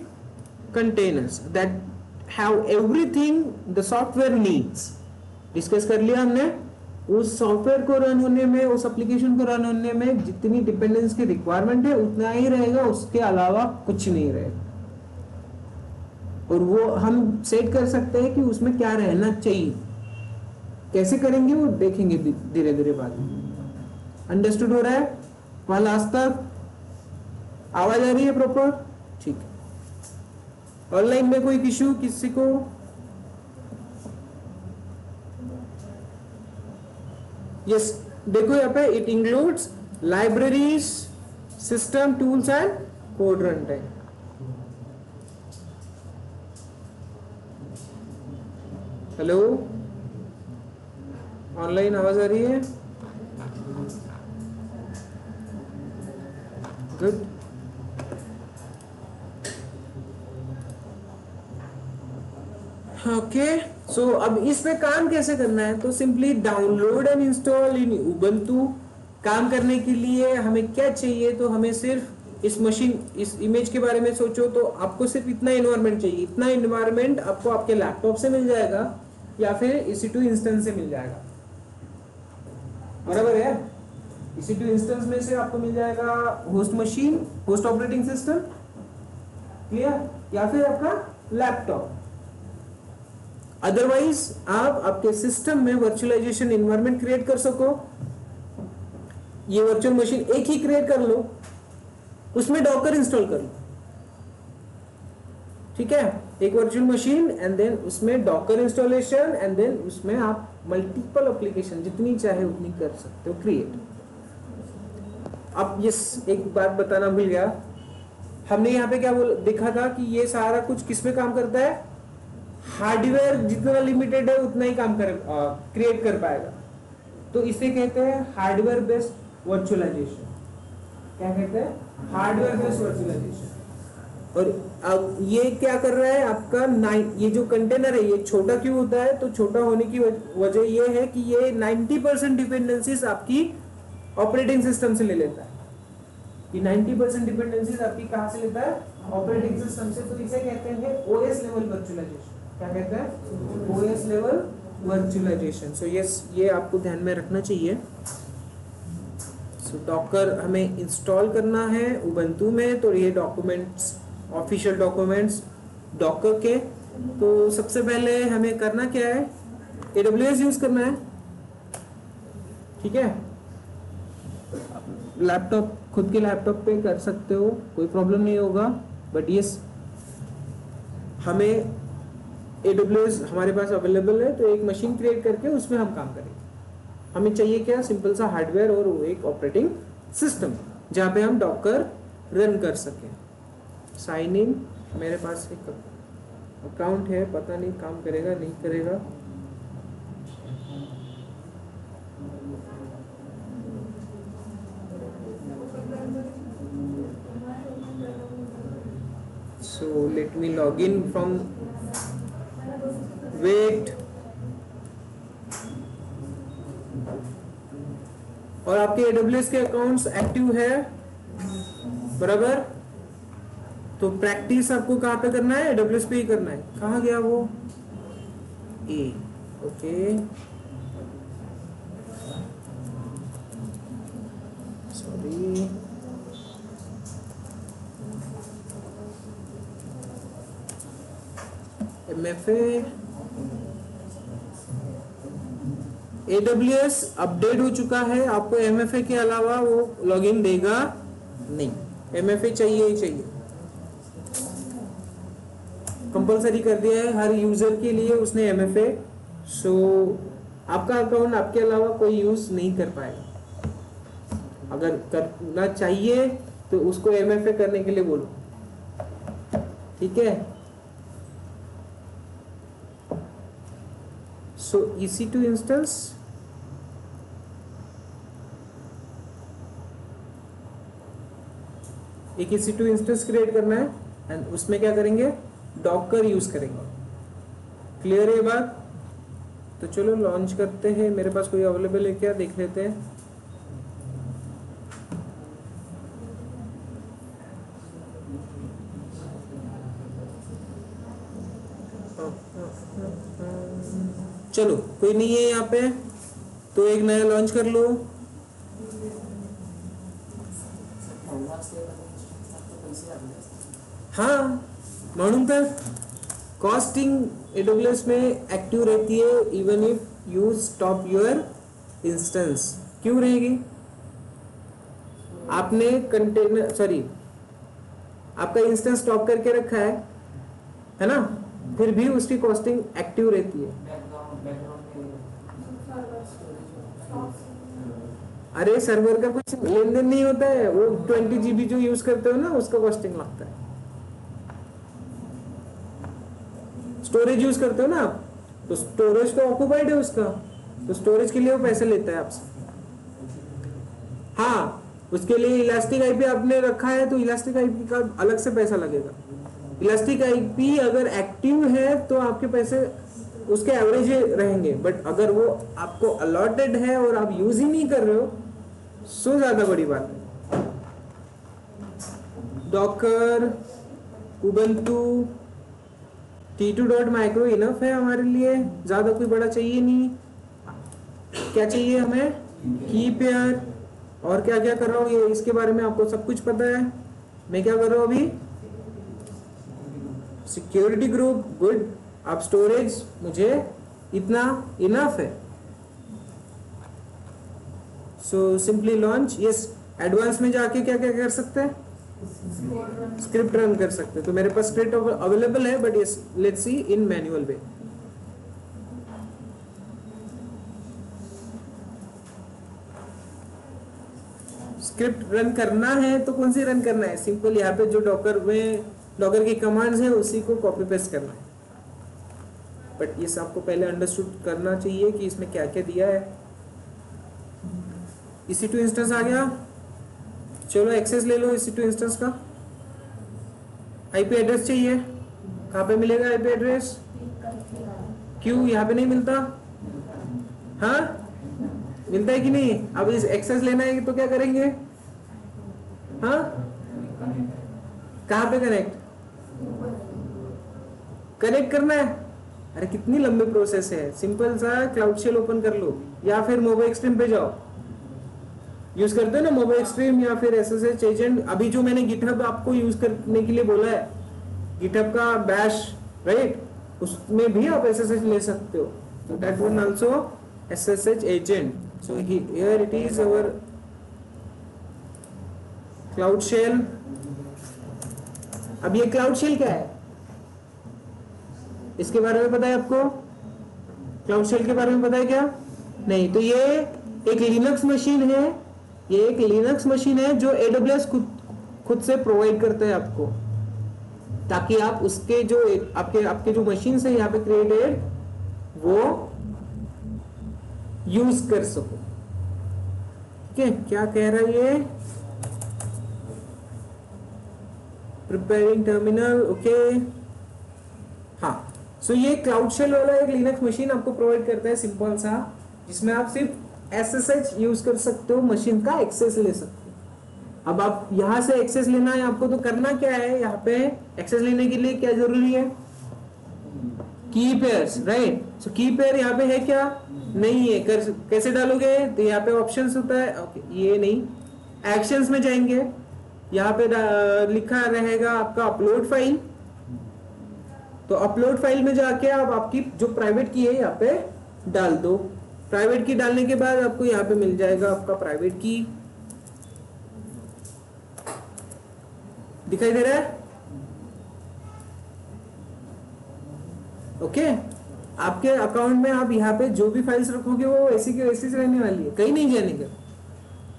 containers that have everything the software needs। Discuss कर लिया हमने, उस सॉफ्टवेयर को रन होने में, उस एप्लीकेशन को रन होने में जितनी डिपेंडेंस की रिक्वायरमेंट है उतना ही रहेगा, उसके अलावा कुछ नहीं रहेगा। और वो हम सेट कर सकते हैं कि उसमें क्या रहना चाहिए, कैसे करेंगे वो देखेंगे धीरे धीरे बाद में। अंडरस्टूड हो रहा है वहां लास्ट तक? आवाज आ रही है प्रॉपर? ठीक है। ऑनलाइन में कोई इश्यू किसी को? यस, देखो यहाँ पे it includes libraries, system tools and code run time. Hello, online आवाज आ रही है? गुड। ओके, सो अब इस पे काम कैसे करना है, तो simply download and install in Ubuntu. काम करने के लिए हमें क्या चाहिए, तो हमें सिर्फ इस मशीन, इस इमेज के बारे में सोचो तो आपको सिर्फ इतना एनवायरनमेंट चाहिए। इतना एनवायरनमेंट आपको आपके लैपटॉप से मिल जाएगा या फिर EC2 इंस्टेंस से मिल जाएगा, बराबर है। EC2 इंस्टेंस में से आपको मिल जाएगा host machine, host operating system, clear, या फिर आपका लैपटॉप। अदरवाइज आप आपके सिस्टम में वर्चुअलाइजेशन इन्वायरमेंट क्रिएट कर सको, ये वर्चुअल मशीन एक ही क्रिएट कर लो, उसमें डॉकर इंस्टॉल कर लो, ठीक है, एक वर्चुअल मशीन एंड देन उसमें डॉकर इंस्टॉलेशन एंड देन उसमें आप मल्टीपल एप्लीकेशन जितनी चाहे उतनी कर सकते हो क्रिएट। अब यस एक बात बताना भूल गया, हमने यहाँ पे क्या देखा था कि ये सारा कुछ किस में काम करता है, हार्डवेयर जितना लिमिटेड है उतना ही काम कर क्रिएट कर पाएगा, तो इसे कहते हैं हार्डवेयर बेस्ड वर्चुअलाइजेशन। क्या कहते हैं? Hardware based virtualization. और अब ये क्या कर रहा है आपका ये जो कंटेनर है ये छोटा क्यों होता है, तो छोटा होने की वजह ये है कि ये 90% डिपेंडेंसीज आपकी ऑपरेटिंग सिस्टम से ले लेता है। ये 90% डिपेंडेंसीज आपकी कहां से लेता है? ऑपरेटिंग सिस्टम से। तो इसे कहते हैं ओएस लेवल वर्चुअलाइजेशन। क्या कहते हैं? OS level virtualization. So yes, ये आपको ध्यान में रखना चाहिए। सो डॉकर हमें इंस्टॉल करना है उबंटू में, तो ये डॉक्यूमेंट्स ऑफिशियल डॉक्यूमेंट्स डॉकर के, तो सबसे पहले हमें करना क्या है, AWS यूज करना है, ठीक है। लैपटॉप खुद के लैपटॉप पे कर सकते हो, कोई प्रॉब्लम नहीं होगा, बट यस हमें AWS हमारे पास अवेलेबल है, तो एक मशीन क्रिएट करके उसमें हम काम करेंगे। हमें चाहिए क्या, सिंपल सा हार्डवेयर और एक ऑपरेटिंग सिस्टम जहाँ पे हम डॉकर रन कर सकें। साइन इन, मेरे पास एक अकाउंट है, पता नहीं काम करेगा नहीं करेगा। So let me log in from wait. और आपके AWS के अकाउंट्स एक्टिव है बराबर, तो प्रैक्टिस आपको कहाँ पे करना है, AWS पे ही करना है। कहाँ गया वो ए, okay sorry, MFA AWS update हो चुका है, आपको MFA के अलावा वो लॉगिन देगा नहीं, MFA चाहिए ही चाहिए, कंपलसरी कर दिया है हर यूजर के लिए उसने MFA। सो आपका अकाउंट आपके अलावा कोई यूज नहीं कर पाएगा, अगर करना चाहिए तो उसको MFA करने के लिए बोलो, ठीक है। सो EC2 इंस्टेंस एक EC2 इंस्टेंस क्रिएट करना है एंड उसमें क्या करेंगे, डॉकर यूज करेंगे। क्लियर है बात? तो चलो लॉन्च करते हैं, मेरे पास कोई अवेलेबल है क्या देख लेते हैं। चलो कोई नहीं है यहाँ पे, तो एक नया लॉन्च कर लो। हाँ, म्हणून तर कॉस्टिंग AWS में एक्टिव रहती है even if you stop your instance. क्यों रहेगी? आपने कंटेनर आपका इंस्टेंस स्टॉप करके रखा है ना, फिर भी उसकी कॉस्टिंग एक्टिव रहती है। अरे सर्वर का कुछ लेन देन नहीं होता है, वो 20 GB जो यूज करते हो ना उसका कॉस्टिंग लगता है। स्टोरेज यूज करते हो ना आप, तो स्टोरेज तो ऑक्यूपाइड है उसका, तो स्टोरेज के लिए वो पैसे लेता है आपसे। हाँ, उसके लिए इलास्टिक आईपी आपने रखा है तो इलास्टिक आईपी का अलग से पैसा लगेगा। इलास्टिक आईपी अगर एक्टिव है तो आपके पैसे उसके एवरेज रहेंगे, बट अगर वो आपको अलॉटेड है और आप यूज ही नहीं कर रहे हो, सो ज्यादा बड़ी बात है। डॉकर, उबंटू, T2.micro इनफ है हमारे लिए, ज्यादा कोई बड़ा चाहिए नहीं। क्या चाहिए हमें? कीपेयर। और क्या क्या कर रहा हूँ ये इसके बारे में आपको सब कुछ पता है। मैं क्या कर रहा हूँ अभी? Security group, good. आप स्टोरेज मुझे इतना इनफ है, so simply launch. Yes, advance में जाके क्या क्या कर सकते हैं, स्क्रिप्ट रन कर सकते हैं। तो मेरे पास स्क्रिप्ट अवेलेबल है, but yes let's see in manual way. Script run करना है तो कौन सी रन करना है, सिंपल यहाँ पे जो डॉकर में डॉकर की कमांड्स है उसी को कॉपी पेस्ट करना है। बट ये आपको पहले अंडरस्टूड करना चाहिए कि इसमें क्या क्या दिया है। EC2 इंस्टेंस आ गया, चलो एक्सेस ले लो EC2 इंस्टेंस का। आईपी एड्रेस चाहिए, कहाँ पे मिलेगा आईपी एड्रेस, क्यों यहाँ पे नहीं मिलता, हाँ मिलता है कि नहीं। अब इस एक्सेस लेना है तो क्या करेंगे, हाँ कहाँ पे कनेक्ट करना है। अरे कितनी लंबी प्रोसेस है, सिंपल सा क्लाउड शेल ओपन कर लो या फिर मोबाइल एक्सट्रीम पे जाओ, यूज करते हो ना मोबाइल एक्सट्रीम या फिर SSH एजेंट। अभी जो मैंने गिटहब आपको यूज करने के लिए बोला है, गिटहब का बैश, राइट, उसमें भी आप SSH ले सकते हो। तो that one also SSH agent. So here it is our cloud shell. अब ये क्लाउड शेल क्या है, इसके बारे में पता है आपको, क्लाउड शेल के बारे में पता है क्या, नहीं। तो ये एक लिनक्स मशीन है, ये एक लिनक्स मशीन है जो AWS खुद से प्रोवाइड करता है आपको, ताकि आप उसके जो आपके जो मशीन है यहाँ पे क्रिएटेड वो यूज कर सको। ठीक है, क्या कह रहा है ये, प्रिपेयरिंग टर्मिनल, ओके। हाँ, सो ये क्लाउड शेल वाला एक लिनक्स मशीन आपको प्रोवाइड करता है सिंपल सा, जिसमें आप सिर्फ SSH यूज कर सकते हो, मशीन का एक्सेस ले सकते हो। अब आप यहां से एक्सेस लेना है आपको, तो करना क्या है, यहाँ पे एक्सेस लेने के लिए क्या जरूरी है, की पेयर्स, राइट। सो की पेयर यहाँ पे है क्या, नहीं है। कैसे डालोगे, तो यहाँ पे ऑप्शंस होता है, ओके ये नहीं, एक्शंस में जाएंगे, यहाँ पे लिखा रहेगा आपका अपलोड फाइल। तो अपलोड फाइल में जाके आप आपकी जो प्राइवेट की है यहाँ पे डाल दो। प्राइवेट की डालने के बाद आपको यहाँ पे मिल जाएगा आपका प्राइवेट की, दिखाई दे रहा है, ओके। आपके अकाउंट में आप यहाँ पे जो भी फाइल्स रखोगे वो ऐसी की वैसी रहने वाली है, कहीं नहीं जाने का।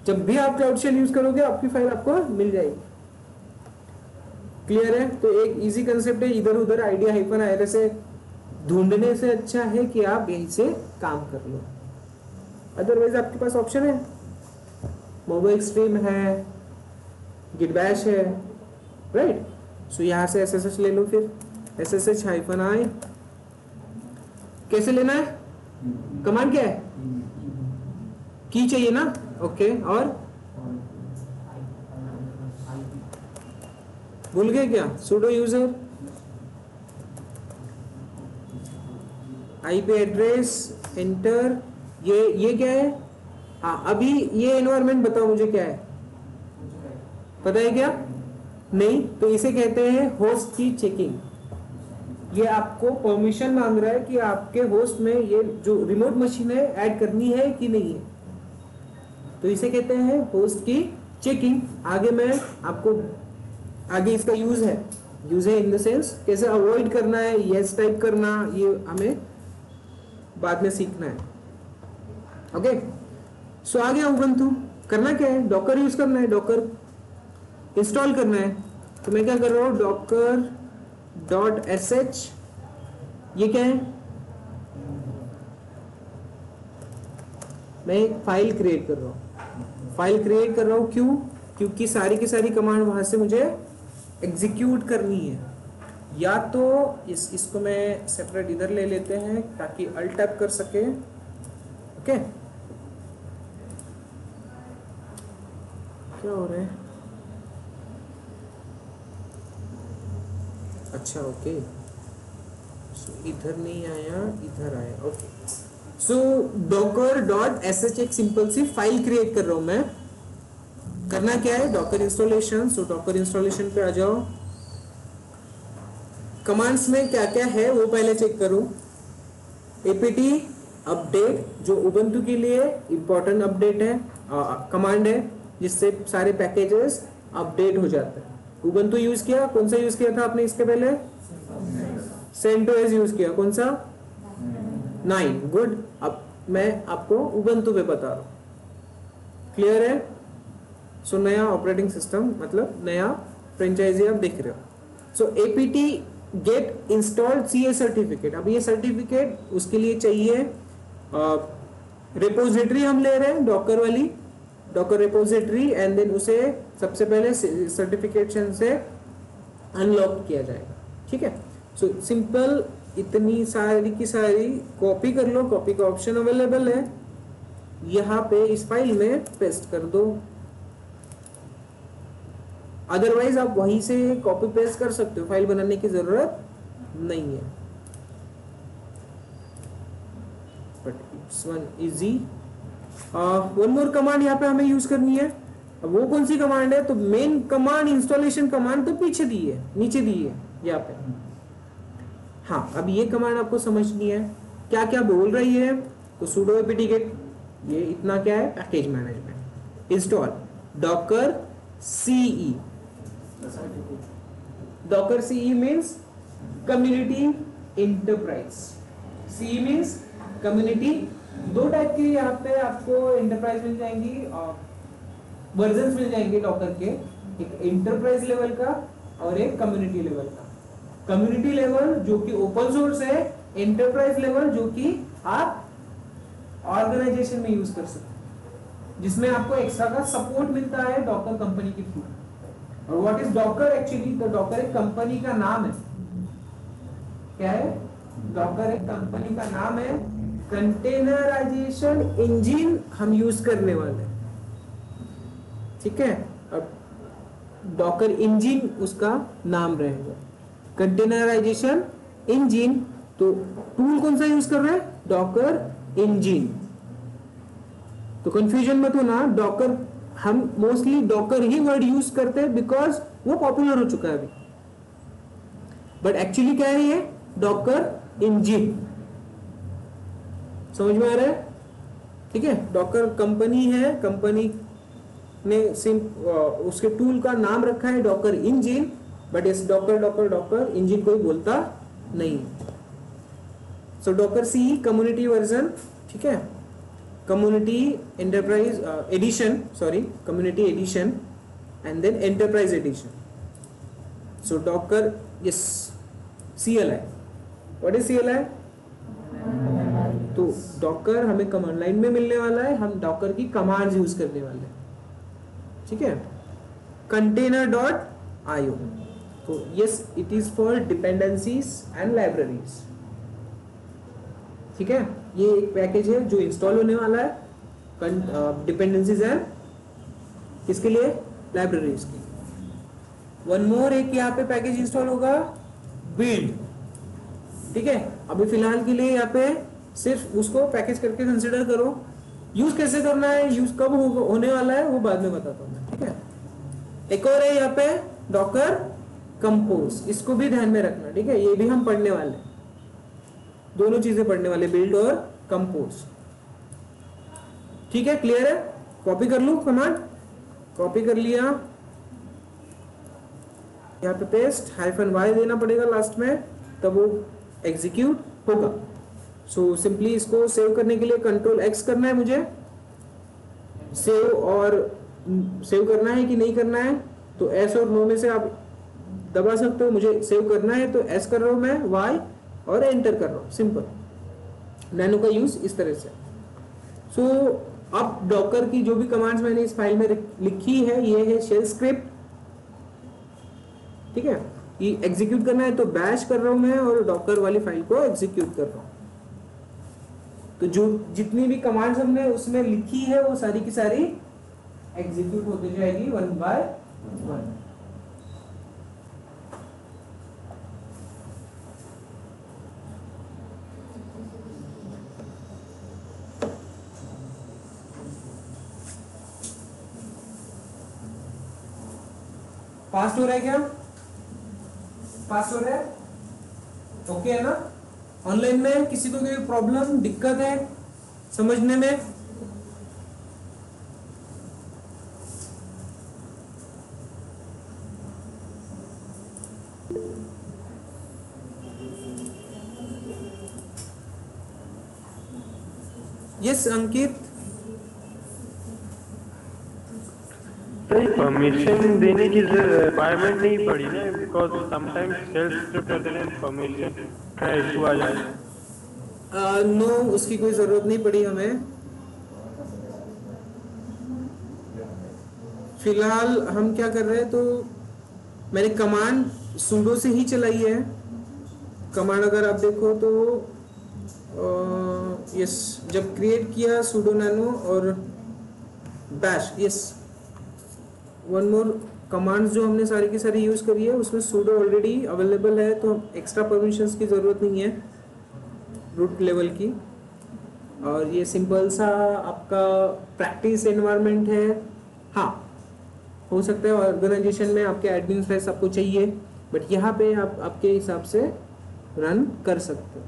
जब भी आप क्लाउड शेल यूज करोगे आपकी फाइल आपको मिल जाएगी। क्लियर है। तो एक इजी कंसेप्ट है, इधर उधर आइडिया -IRA से ढूंढने से अच्छा है कि आप यहीं से काम कर लो। अदरवाइज आपके पास ऑप्शन है, मोबाइल एक्सट्रीम है, गिट बैश है, राइट। सो यहाँ से SSH ले लो, फिर SSH-i। कैसे लेना है, कमांड क्या है, की चाहिए ना, ओके। और भूल गए क्या, sudo user, IP address enter, ये क्या है, हाँ अभी ये एनवायरनमेंट बताओ मुझे क्या है, पता है क्या, नहीं। तो इसे कहते हैं होस्ट की चेकिंग। ये आपको परमिशन मांग रहा है कि आपके होस्ट में ये जो रिमोट मशीन है ऐड करनी है कि नहीं है, तो इसे कहते हैं होस्ट की चेकिंग। आगे मैं आपको आगे इसका यूज है इन द सेंस कैसे अवॉइड करना है, यस टाइप करना, ये हमें बाद में सीखना है, ओके। सो आ गया उबंटू, करना क्या है, डॉकर यूज करना है, डॉकर इंस्टॉल करना है। तो मैं क्या कर रहा हूँ, docker.sh, ये क्या है, मैं एक फाइल क्रिएट कर रहा हूँ, क्यों, क्योंकि सारी की सारी कमांड वहां से मुझे एग्जीक्यूट करनी है। या तो इसको मैं सेपरेट इधर ले लेते हैं ताकि अल्ट टैप कर सके, ओके। क्या हो रहा है, अच्छा ओके, इधर नहीं आया, इधर आया, ओके। सो docker.sh एक सिंपल सी फाइल क्रिएट कर रहा हूं मैं। करना क्या है, डॉकर इंस्टॉलेशन। सो डॉकर इंस्टॉलेशन पे आ जाओ, कमांड्स में क्या क्या है वो पहले चेक करूं। एपीटी अपडेट जो उबंटू के लिए इंपॉर्टेंट अपडेट है, कमांड है जिससे सारे पैकेजेस अपडेट हो जाते हैं। उबंटू यूज किया, कौन सा यूज किया था आपने इसके पहले? सेंटोस यूज किया, कौन सा? 9। गुड। अब मैं आपको उबंटू पे बता रहा हूं, क्लियर है? सो नया ऑपरेटिंग सिस्टम मतलब नया फ्रेंचाइजी आप देख रहे हो। So APT get installed CA certificate. अब ये सर्टिफिकेट उसके लिए चाहिए, रिपोजिटरी हम ले रहे हैं डॉकर वाली, डॉकर रिपोजिटरी, एंड देन उसे सबसे पहले सर्टिफिकेशन से अनलॉक किया जाएगा। ठीक है, सो सिंपल इतनी सारी की सारी कॉपी कर लो, कॉपी का ऑप्शन अवेलेबल है यहाँ पे, इस फाइल में पेस्ट कर दो। अदरवाइज आप वहीं से कॉपी पेस्ट कर सकते हो, फाइल बनाने की जरूरत नहीं है, but it's one easy. One more command यहाँ पे हमें यूज करनी है। अब वो कौन सी कमांड है? तो मेन कमांड, इंस्टॉलेशन कमांड तो पीछे दी है, नीचे दी है यहाँ पे। हाँ, अब ये कमांड आपको समझनी है क्या क्या बोल रही है। तो sudo apt get, ये इतना क्या है? Package management. Install docker ce। docker ce means community enterprise. ce means community. दो टाइप के यहाँ पे आपको इंटरप्राइज मिल जाएंगी, वर्जन मिल जाएंगे डॉकर के, एक इंटरप्राइज लेवल का और एक कम्युनिटी लेवल का। कम्युनिटी लेवल जो कि ओपन सोर्स है, एंटरप्राइज लेवल जो कि आप ऑर्गेनाइजेशन में यूज कर सकते हैं, जिसमें आपको एक्स्ट्रा का सपोर्ट मिलता है डॉकर कंपनी के थ्रू। और व्हाट इज डॉकर एक्चुअली? तो डॉकर एक कंपनी का नाम है। क्या है? डॉकर एक कंपनी का नाम है। कंटेनराइजेशन इंजन हम यूज करने वाले हैं, ठीक है? अब डॉकर इंजन उसका नाम रहेगा, कंटेनराइजेशन इंजन। तो टूल कौन सा यूज कर रहे हैं? Docker engine. तो कंफ्यूजन मत होना, डॉकर हम मोस्टली डॉकर ही वर्ड यूज करते हैं बिकॉज वो पॉपुलर हो चुका है अभी, बट एक्चुअली क्या है? ये डॉकर इंजन। समझ में आ रहा है? ठीक है, डॉकर कंपनी है, कंपनी ने उसके टूल का नाम रखा है डॉकर इंजन, बट इस डॉकर डॉकर डॉकर इंजन कोई बोलता नहीं। So Docker C community version, ठीक है, community enterprise edition, sorry community edition and then enterprise edition. So Docker yes CLI। What is CLI? तो डॉकर हमें कमांड लाइन में मिलने वाला है, हम डॉकर की कमांड्स यूज करने वाले हैं, ठीक है? container.io, तो yes it is for dependencies and libraries, ठीक है? ये एक पैकेज है जो इंस्टॉल होने वाला है डिपेंडेंसीज एंड किसके लिए? लाइब्रेरीज की। वन मोर एक यहाँ पे पैकेज इंस्टॉल होगा, बिल्ड, ठीक है? अभी फिलहाल के लिए यहाँ पे सिर्फ उसको पैकेज करके कंसिडर करो। यूज कैसे करना है, यूज कब होने वाला है वो बाद में बताता हूँ, ठीक है? एक और है यहाँ पे डॉकर कंपोज, इसको भी ध्यान में रखना, ठीक है? ये भी हम पढ़ने वाले हैं, दोनों चीजें पढ़ने वाले, बिल्ड और कंपोज, ठीक है? क्लियर है? कॉपी कर लूं कमांड, कॉपी कर लिया, यहाँ पे पेस्ट, -y देना पड़ेगा लास्ट में, तब वो एग्जीक्यूट होगा। सो सिंपली इसको सेव करने के लिए Ctrl+X करना है मुझे, सेव, और सेव करना है कि नहीं करना है तो S और नो में से आप दबा सकते हो। मुझे सेव करना है तो S कर रहा हूं मैं, Y और एंटर कर रहा हूं, सिंपल। नैनो का यूज इस तरह से। सो अब डॉकर की जो भी कमांड्स मैंने इस फाइल में लिखी है, ये है शेल स्क्रिप्ट, ठीक है? ये एग्जीक्यूट करना है तो बैश कर रहा हूं मैं और डॉकर वाली फाइल को एग्जीक्यूट कर रहा हूं। तो जो जितनी भी कमांड्स हमने उसमें लिखी है वो सारी की सारी एग्जीक्यूट होती जाएगी वन बाय वन। फास्ट हो रहा है क्या? फास्ट हो रहा है? ओके है ना? ऑनलाइन में किसी को कोई प्रॉब्लम दिक्कत है समझने में? यस अंकित, परमिशन देने की रिक्वायरमेंट नहीं पड़ी ना, बिकॉज समटाइम्स सेल्फ स्क्रिप्ट करते हैं परमिशन का इशू आ जाए। नो, उसकी कोई जरूरत नहीं पड़ी हमें। फिलहाल हम क्या कर रहे हैं, तो मैंने कमांड sudo से ही चलाई है। कमांड अगर आप देखो तो यस, जब क्रिएट किया sudo nano और bash, yes, one more commands जो हमने सारी की सारी यूज करी है उसमें sudo ऑलरेडी अवेलेबल है, तो एक्स्ट्रा परमिशंस की जरूरत नहीं है रूट लेवल की। और ये सिंपल सा आपका प्रैक्टिस एनवायरनमेंट है। हाँ, हो सकता है ऑर्गेनाइजेशन में आपके एडमिन स्पेस आपको चाहिए, बट यहाँ पे आप आपके हिसाब से रन कर सकते हो।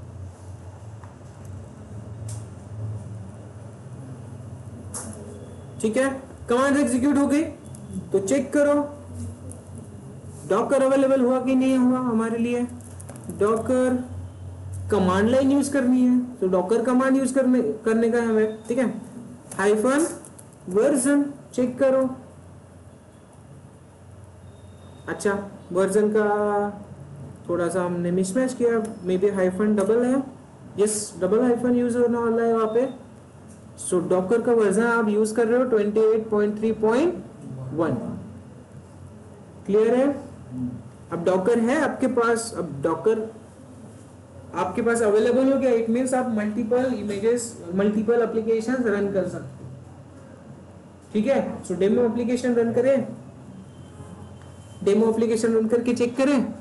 ठीक है, कमांड एग्जीक्यूट हो गई तो चेक करो डॉकर अवेलेबल हुआ कि नहीं हुआ हमारे लिए। डॉकर कमांड लाइन यूज करनी है तो डॉकर कमांड यूज करने का है हमें। ठीक है, हाइफन वर्जन चेक करो। अच्छा, वर्जन का थोड़ा सा हमने मिसमैच किया, मे बी हाइफन डबल है। यस, डबल हाइफन यूज होने वाला है वहां पे। सो डॉकर का वर्जन आप यूज कर रहे हो 28.3.1। क्लियर है? अब डॉकर है आपके पास, अब डॉकर आपके पास अवेलेबल हो गया, इट मीन्स आप multiple images, multiple application run कर सकते हो। ठीक है, सो डेमो एप्लीकेशन रन करें, डेमो एप्लीकेशन रन करके चेक करें।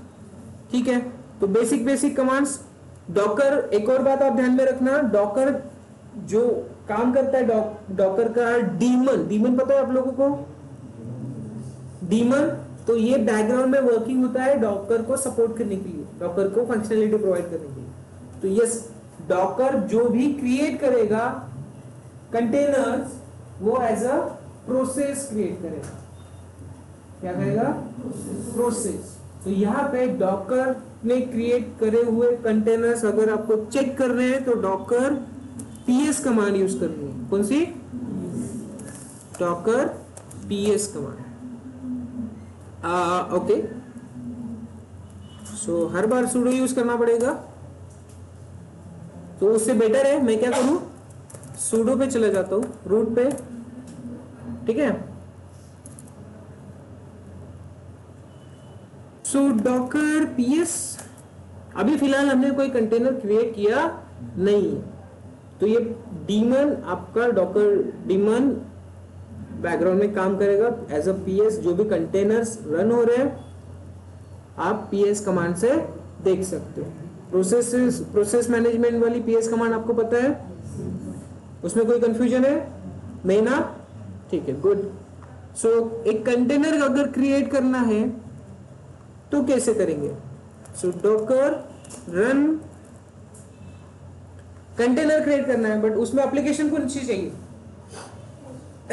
ठीक है, तो बेसिक कमांड्स डॉकर। एक और बात आप ध्यान में रखना, डॉकर जो काम करता है, डॉकर का डीमन पता है आप लोगों को? डीमन, तो ये बैकग्राउंड में वर्किंग होता है डॉकर को सपोर्ट करने के लिए, डॉकर को फंक्शनलिटी प्रोवाइड करने के लिए। तो यस, डॉकर जो भी क्रिएट करेगा कंटेनर्स, वो एज अ प्रोसेस क्रिएट करेगा। क्या करेगा? प्रोसेस। तो यहाँ पे डॉकर ने क्रिएट करे हुए कंटेनर्स अगर आपको चेक कर रहे हैं तो डॉकर पीएस कमांड यूज करनी है। कौन सी? Docker PS command. Okay, so हर बार sudo यूज करना पड़ेगा, तो उससे बेटर है मैं क्या करूं, sudo पे चला जाता हूं, रूट पे। ठीक है, सो डॉकर पीएस। अभी फिलहाल हमने कोई कंटेनर क्रिएट किया नहीं है, तो ये डीमन आपका डॉकर डीमन बैकग्राउंड में काम करेगा एज अ पीएस। जो भी कंटेनर्स रन हो रहे हैं आप पीएस कमांड से देख सकते हो। प्रोसेस मैनेजमेंट वाली पीएस कमांड आपको पता है, उसमें कोई कंफ्यूजन है नहीं ना? ठीक है, गुड। सो एक कंटेनर अगर क्रिएट करना है तो कैसे करेंगे? सो डॉकर रन, कंटेनर क्रिएट करना है बट उसमें एप्लीकेशन कौन सी चाहिए?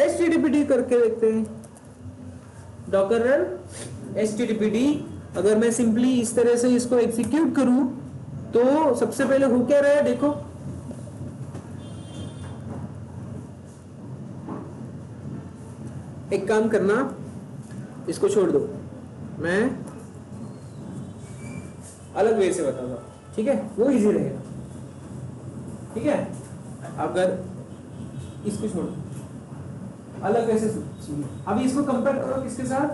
HTTPD करके देखते हैं। Docker run HTTPD। अगर मैं सिंपली इस तरह से इसको एग्जीक्यूट करूं तो सबसे पहले हो क्या रहा है देखो, एक काम करना, इसको छोड़ दो, मैं अलग वे से बताऊंगा। ठीक है, वो इजी रहेगा। ठीक है, अगर इसको छोड़ दो, अलग वैसे सुनिए। अभी इसको कंपेयर करो किसके साथ?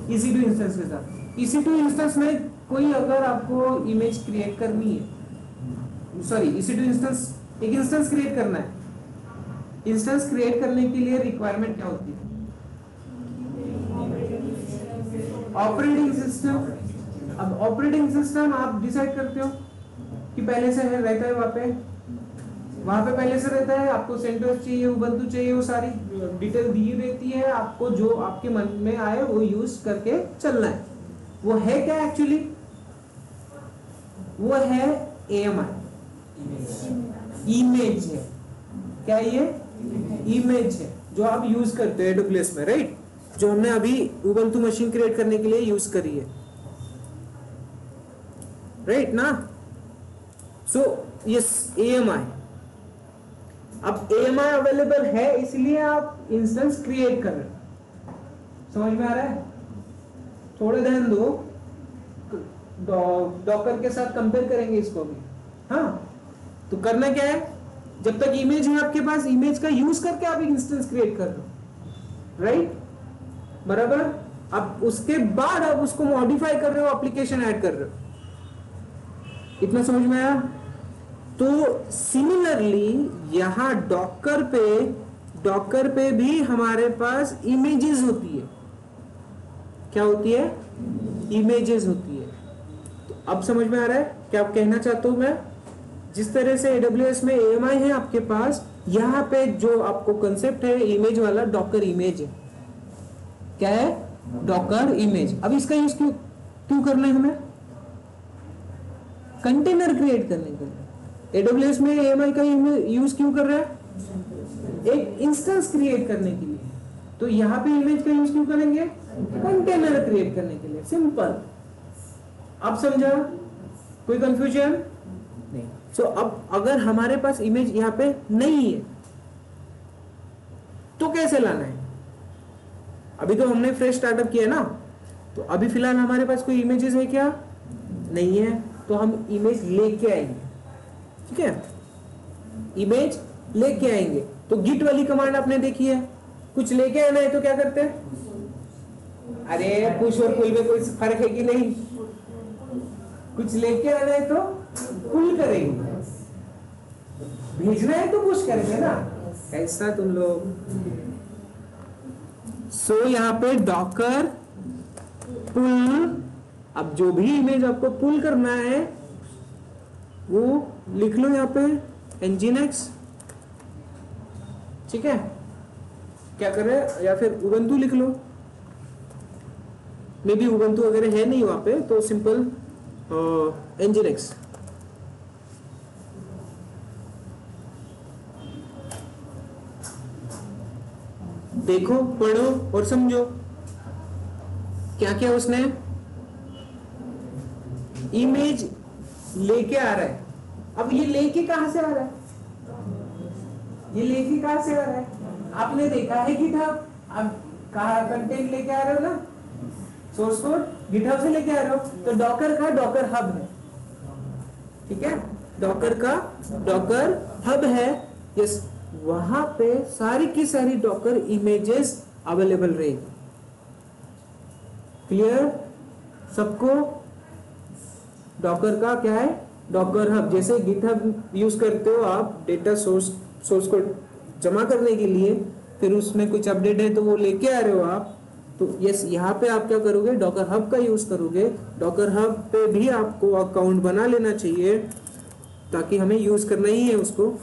EC2 इंस्टेंस के साथ। EC2 इंस्टेंस में कोई अगर आपको इमेज क्रिएट करनी है, सॉरी EC2 इंस्टेंस, एक इंस्टेंस क्रिएट करना है। इंस्टेंस क्रिएट करने के लिए रिक्वायरमेंट क्या होती है? Operating system. अब ऑपरेटिंग सिस्टम आप डिसाइड करते हो कि पहले से है, रहता है वहां पे पहले से रहता है, आपको सेंटोस चाहिए, उबंटू चाहिए, वो सारी डिटेल दी रहती है आपको, जो आपके मन में आए वो यूज करके चलना है। वो है क्या एक्चुअली? वो है AMI, इमेज है। क्या ये इमेज है जो आप यूज करते हो AWS में, राइट? जो हमने अभी उबंटू मशीन क्रिएट करने के लिए यूज करी है, राइट ना? So yes AMI। अब AMI अवेलेबल है इसलिए आप इंस्टेंस क्रिएट कर रहे हो। समझ में आ रहा है? थोड़ा ध्यान दो, डॉकर के साथ कंपेयर करेंगे इसको भी। हाँ, तो करना क्या है, जब तक इमेज है आपके पास, इमेज का यूज करके आप इंस्टेंस क्रिएट कर रहे हो, राइट? बराबर। अब उसके बाद आप उसको मॉडिफाई कर रहे हो, एप्लीकेशन ऐड कर रहे हो। इतना समझ में आया? तो सिमिलरली यहां डॉकर पे भी हमारे पास इमेजेस होती है। क्या होती है? इमेजेस होती है। तो अब समझ में आ रहा है क्या आप कहना चाहते हो मैं? जिस तरह से AWS में AMI है आपके पास, यहां पे जो आपको कंसेप्ट है इमेज वाला, डॉकर इमेज है। क्या है? Docker image. अब इसका यूज क्यों करना है हमें? कंटेनर क्रिएट करने के लिए। AWS में AMI का यूज क्यों कर रहा है? एक इंस्टेंस क्रिएट करने के लिए। तो यहां पे इमेज का यूज क्यों करेंगे? कंटेनर क्रिएट करने के लिए। सिंपल। अब समझा? कोई कंफ्यूजन नहीं? सो अब अगर हमारे पास इमेज यहां पे नहीं है तो कैसे लाना है? अभी तो हमने फ्रेश स्टार्टअप किया ना, तो अभी फिलहाल हमारे पास कोई इमेजेस है क्या? नहीं है। तो हम इमेज लेके आएंगे, ठीक है? इमेज लेके आएंगे। तो गिट वाली कमांड आपने देखी है, कुछ लेके आना है तो क्या करते हैं? अरे पुश और पुल में कोई फर्क है कि नहीं? कुछ लेके आना है तो पुल करेंगे, भेजना है तो पुश करेंगे ना। कैसा तुम लोग? सो यहाँ पे डॉकर पुल, अब जो भी इमेज आपको पुल करना है वो लिख लो यहाँ पे nginx, ठीक है? क्या करें, या फिर उबंटू लिख लो। मे बी उबंटू वगैरह है नहीं वहां पे, तो सिंपल nginx। देखो, पढ़ो और समझो क्या क्या उसने इमेज लेके आ रहा है। अब ये लेके कहां से आ रहा है? ये लेके कहां से आ रहा है? आपने देखा है गिटहब, आप कहा कंटेंट लेके आ रहे हो ना, सोर्स कोड गिटहब से लेके आ रहे हो। तो डॉकर का डॉकर हब है, ठीक है? डॉकर का डॉकर हब है, यस। वहां पे सारी की सारी डॉकर इमेजेस अवेलेबल रहेगी। क्लियर सबको? डॉकर का क्या है? Docker hub. जैसे गिटहब यूज करते हो आप डेटा सोर्स को जमा करने के लिए, फिर उसमें कुछ अपडेट है तो वो लेके आ रहे हो आप, तो यस यहाँ पे आप क्या करोगे? डॉकर हब का यूज करोगे। डॉकर हब पे भी आपको अकाउंट बना लेना चाहिए, ताकि हमें यूज करना ही है उसको।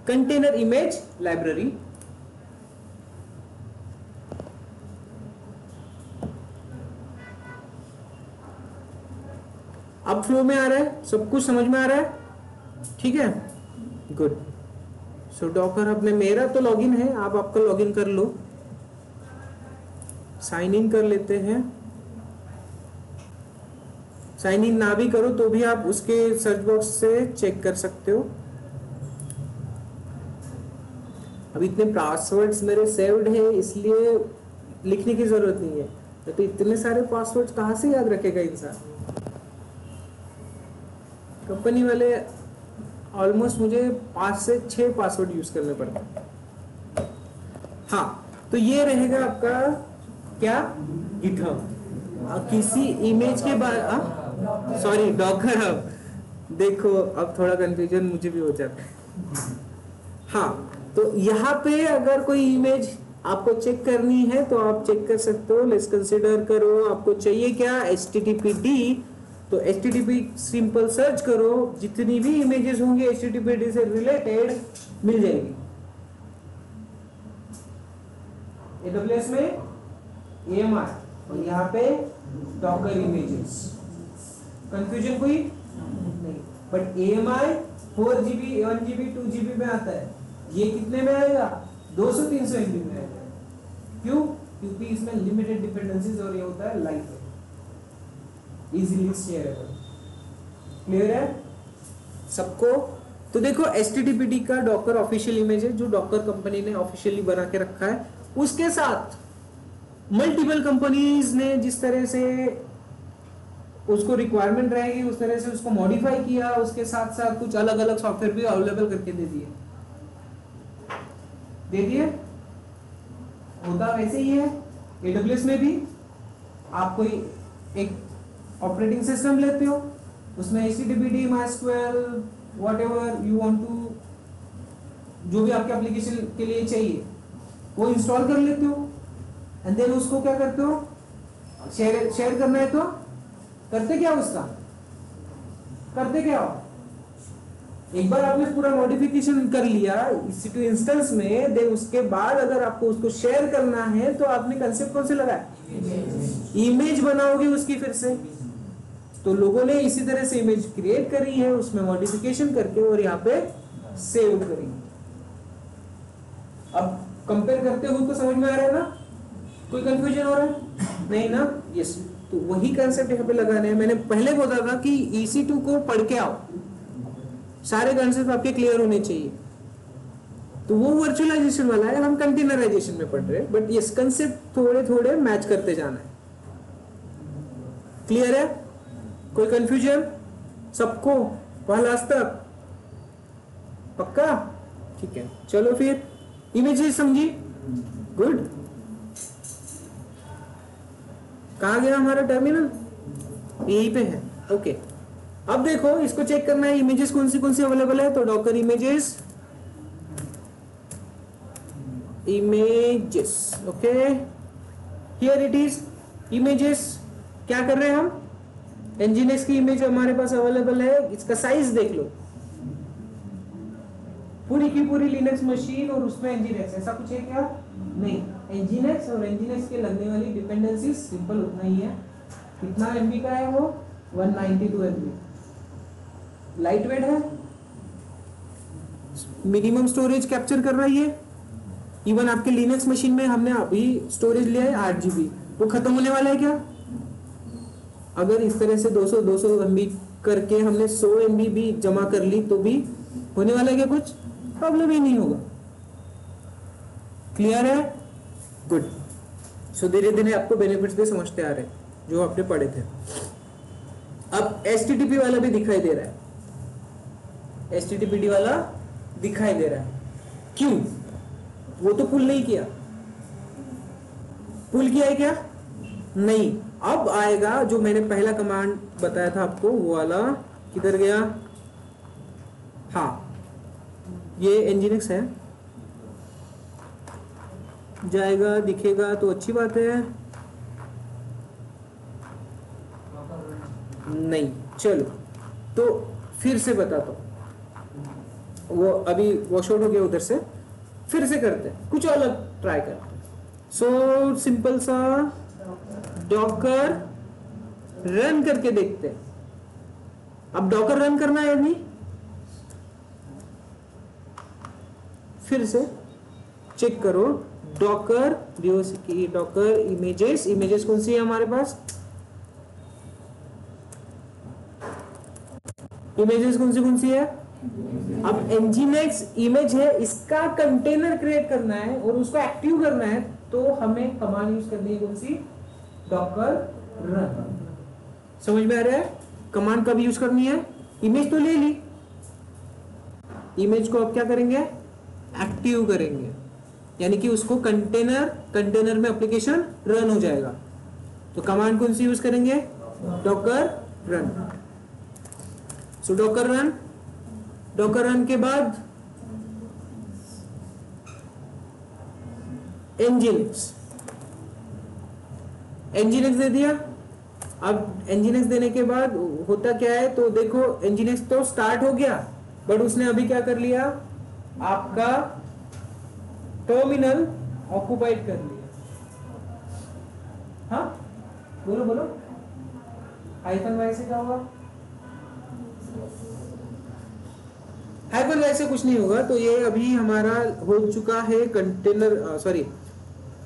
कंटेनर इमेज लाइब्रेरी, अब फ्लो में आ रहा है, सब कुछ समझ में आ रहा है, ठीक है? गुड। सो डॉकर हब में मेरा तो लॉगिन है, आप आपका लॉगिन कर लो। साइन इन कर लेते हैं। साइन इन ना भी करो तो भी आप उसके सर्च बॉक्स से चेक कर सकते हो। अब इतने पासवर्ड्स मेरे सेव्ड है इसलिए लिखने की जरूरत नहीं है, तो इतने सारे पासवर्ड्स कहाँ से याद रखेगा इंसान? कंपनी वाले ऑलमोस्ट मुझे 5 से 6 पासवर्ड यूज करने पड़ते हैं। हाँ, तो ये रहेगा आपका क्या? गिटहब। किसी इमेज के बाद, सॉरी डॉकर हब। देखो अब थोड़ा कंफ्यूजन मुझे भी हो जाता है। हाँ, तो यहाँ पे अगर कोई इमेज आपको चेक करनी है तो आप चेक कर सकते हो। लेट्स कंसीडर करो आपको चाहिए क्या? HTTPD। तो HTTP सिंपल सर्च करो, जितनी भी इमेजेस होंगी HTTPD से रिलेटेड मिल जाएगी। AWS में AMI और यहाँ पे डॉकर इमेजेस। कंफ्यूजन कोई नहीं, but AMI 4 GB 1 GB 2 GB में आता है, ये कितने में आएगा 200-300 MB में आएगा। क्यों? क्योंकि इसमें लिमिटेड डिपेंडेंसीज और ये होता है लाइट इजीली शेयरेबल। क्लियर है सबको? तो देखो HTTPD का डॉकर ऑफिशियल इमेज है जो डॉकर कंपनी ने ऑफिशियली बना के रखा है। उसके साथ मल्टीपल कंपनीज ने जिस तरह से उसको रिक्वायरमेंट रहेगी उस तरह से उसको मॉडिफाई किया, उसके साथ साथ कुछ अलग अलग सॉफ्टवेयर भी अवेलेबल करके दे दिए। होता वैसे ही है AWS में भी। आप कोई एक ऑपरेटिंग सिस्टम लेते हो, उसमें HTTPD MySQL whatever you want to, जो भी आपके एप्लीकेशन के लिए चाहिए वो इंस्टॉल कर लेते हो, एंड देन उसको क्या करते हो, शेयर करना है तो करते क्या हो, एक बार आपने पूरा मॉडिफिकेशन कर लिया EC2 इंस्टेंस में, देन उसके बाद अगर आपको उसको शेयर करना है तो आपने कंसेप्ट कौन से लगाया, इमेज बनाओगे उसकी फिर से। तो लोगों ने इसी तरह से इमेज क्रिएट करी है, उसमें मॉडिफिकेशन करके और यहाँ पे सेव करी। अब कंपेयर करते हुए तो समझ में आ रहा है ना, कोई कंफ्यूजन हो रहा है नहीं ना? यस, तो वही कंसेप्ट यहाँ पे लगाने हैं। मैंने पहले बोला था कि EC2 को पढ़ के आओ, सारे कंसेप्ट आपके क्लियर होने चाहिए। तो वो वर्चुअलाइजेशन वाला है, हम कंटेनराइजेशन में पढ़ रहे हैं, बट यस कंसेप्ट थोड़े थोड़े मैच करते जाना है। क्लियर है? कोई कंफ्यूजन सबको पहला तक? पक्का? ठीक है, चलो फिर इमेजेस समझी। गुड, कहाँ गया हमारा टर्मिनल? यहीं पे है। ओके, अब देखो इसको चेक करना है इमेजेस कौन सी अवेलेबल है। तो Docker images, okay, here it is images. क्या कर रहे हैं हम? Nginx की इमेज हमारे पास अवेलेबल है, इसका साइज देख लो, पूरी की पूरी लिनक्स मशीन और उसमें Nginx, ऐसा कुछ है क्या? नहीं, Nginx और Nginx के लगने वाली डिपेंडेंसीज सिंपल उतना ही है। कितना MB का है वो? 192 MB। लाइट वेट है, मिनिमम स्टोरेज कैप्चर कर रही है। इवन आपके लिनक्स मशीन में हमने अभी स्टोरेज लिया है 8 GB, वो खत्म होने वाला है क्या? अगर इस तरह से 200 MB करके हमने 100 MB भी जमा कर ली तो भी होने वाला है क्या? कुछ प्रॉब्लम ही नहीं होगा। क्लियर है? गुड। सो धीरे धीरे आपको बेनिफिट्स भी समझते आ रहे हैं जो आपने पढ़े थे। अब HTTP वाला भी दिखाई दे रहा है, HTTPD वाला दिखाई दे रहा है। क्यों? वो तो पुल नहीं किया, पुल किया है क्या? नहीं। अब आएगा जो मैंने पहला कमांड बताया था आपको, वो वाला किधर गया? हाँ, ये Nginx है, जाएगा दिखेगा तो अच्छी बात है। नहीं, चलो तो फिर से बताता हूँ, वो अभी वॉश आउट हो गया उधर से, फिर से करते हैं, कुछ अलग ट्राई करते हैं। सो सिंपल सा डॉकर रन करके देखते हैं। अब डॉकर रन करना है नहीं, फिर से चेक करो डॉकर डॉकर इमेजेस कौन सी है हमारे पास? इमेजेस कौन सी है? अब Nginx इमेज है, इसका कंटेनर क्रिएट करना है और उसको एक्टिव करना है, तो हमें कमांड यूज करनी है कौन सी? Docker run. समझ में आ रहा है? कमांड कब यूज करनी है? इमेज तो ले ली, इमेज को अब क्या करेंगे? एक्टिव करेंगे, यानी कि उसको कंटेनर में एप्लीकेशन रन हो जाएगा। तो कमांड कौन सी यूज करेंगे? Docker run. So Docker run के बाद Nginx दे दिया। अब Nginx देने के बाद होता क्या है, तो देखो Nginx तो स्टार्ट हो गया, बट उसने अभी क्या कर लिया? आपका टर्मिनल ऑक्युपाइड कर लिया। हाँ बोलो बोलो, हाइफन वाई से क्या होगा? हाइफन वाई से कुछ नहीं होगा। तो ये अभी हमारा हो चुका है कंटेनर, सॉरी